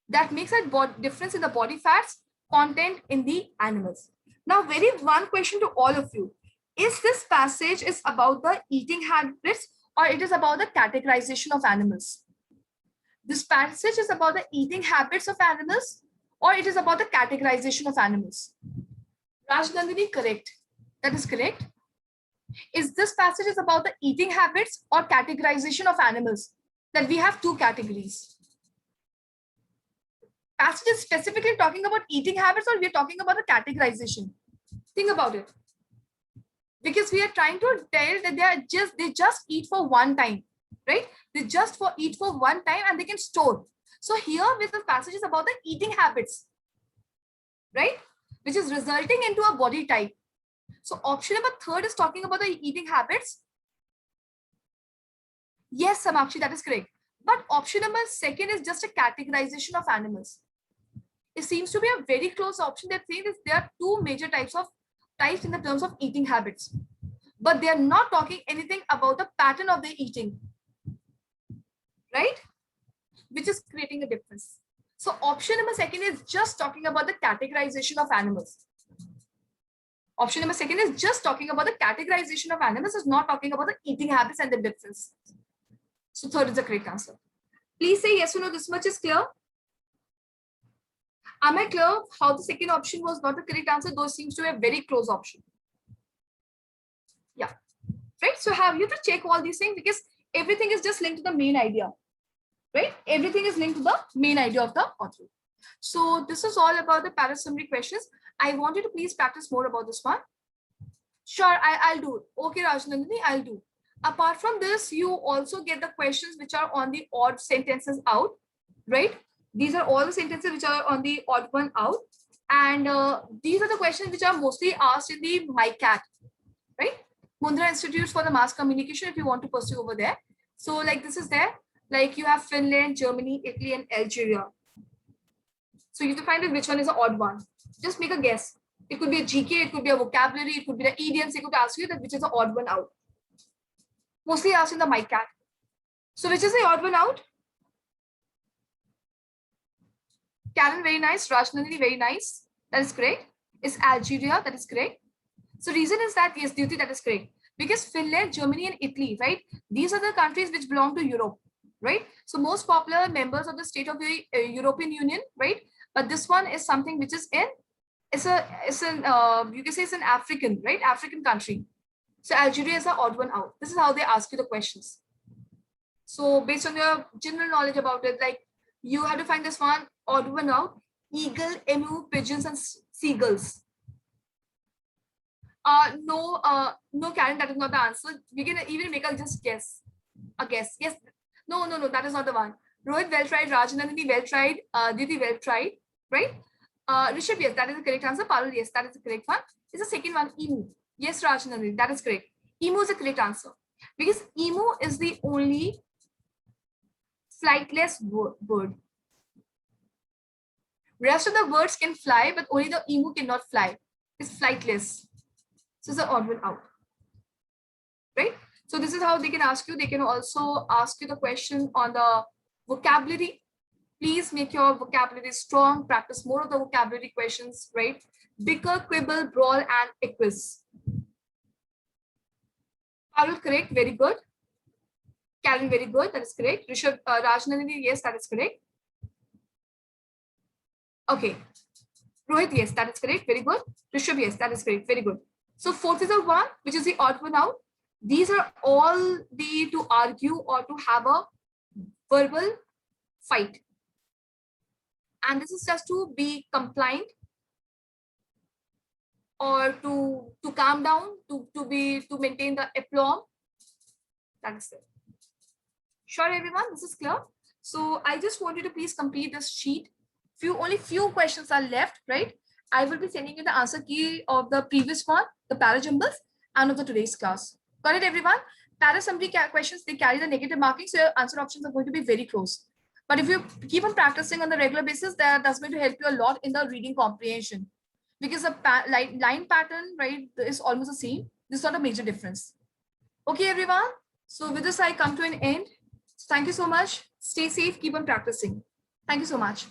that makes a difference in the body fats content in the animals. Now, one question to all of you. Is this passage is about the eating habits or it is about the categorization of animals? This passage is about the eating habits of animals or it is about the categorization of animals? Rajnandini, correct. That is correct. Is this passage is about the eating habits or categorization of animals? That we have two categories. Passage is specifically talking about eating habits or we are talking about the categorization? Think about it. Because we are trying to tell that they just eat for one time, right? They just eat for one time and they can store. So here with the passage is about the eating habits, right? Which is resulting into a body type. So option number third is talking about the eating habits. Yes, Samakshi, that is correct. But option number second is just a categorization of animals. It seems to be a very close option that says there are two major types in the terms of eating habits, but they are not talking anything about the pattern of the eating, right? Which is creating a difference. So option number second is just talking about the categorization of animals. Option number second is just talking about the categorization of animals, is not talking about the eating habits and the difference. So third is the correct answer. Please say yes or no, this much is clear. Am I clear how the second option was not the correct answer? Those seems to be a very close option. Yeah, right. So have you to check all these things because everything is just linked to the main idea, right? Everything is linked to the main idea of the author. So this is all about the para summary questions. I want you to please practice more about this one. Sure, I'll do it. Okay, Rajnandini, I'll do. Apart from this, you also get the questions which are on the odd sentences out, right? These are all the sentences which are on the odd one out. And these are the questions which are mostly asked in the MyCat, right? Mundra Institutes for the Mass Communication, if you want to pursue over there. So like this is there, like you have Finland, Germany, Italy, and Algeria. So you have to find out which one is the odd one. Just make a guess. It could be a GK, it could be a vocabulary, it could be the idioms. They could ask you that which is the odd one out. Mostly asked in the MyCat. So which is the odd one out? Karen, very nice. Rajnandini, very nice. That is correct. It's Algeria. That is correct. So reason is that, yes, Dyuti, that is correct. Because Finland, Germany, and Italy, right? These are the countries which belong to Europe, right? So most popular members of the state of the European Union, right? But this one is something which is you can say it's an African, right? African country. So Algeria is the odd one out. This is how they ask you the questions. So based on your general knowledge about it, like you have to find this one odd one out: eagle, emu, pigeons, and seagulls. No, Karen, that is not the answer. We can even make a just guess. A guess. Yes. No, that is not the one. Rohit, well tried. Rajnandini, well tried. Diti, well tried. Right? Rishabh, yes, that is the correct answer. Parul, yes, that is the correct one. Is the second one emu? Yes, Rajnandini, that is correct. Emu is the correct answer because emu is the only flightless bird. Rest of the birds can fly, but only the emu cannot fly. It's flightless. So it's an odd one out, right? So this is how they can ask you. They can also ask you the question on the vocabulary. Please make your vocabulary strong. Practice more of the vocabulary questions, right? Bicker, quibble, brawl, and equus. Parul, correct. Very good. Karen, very good. That is correct. Rishabh, Rajnandini, yes, that is correct. Okay. Rohit, yes, that is correct. Very good. Rishabh, yes, that is correct. Very good. So fourth is the one, which is the odd one out. These are all the to argue or to have a verbal fight. And this is just to be compliant or to calm down, to maintain the aplomb. That is it. Sure, everyone, this is clear. So I just want you to please complete this sheet. Only few questions are left, right? I will be sending you the answer key of the previous one, the parajumbles, and of the today's class. Got it, everyone? Para summary questions, they carry the negative marking, so your answer options are going to be very close. But if you keep on practicing on the regular basis, that's going to help you a lot in the reading comprehension. Because the line pattern, right, is almost the same. This is not a major difference. Okay, everyone. So with this, I come to an end. So thank you so much. Stay safe. Keep on practicing. Thank you so much.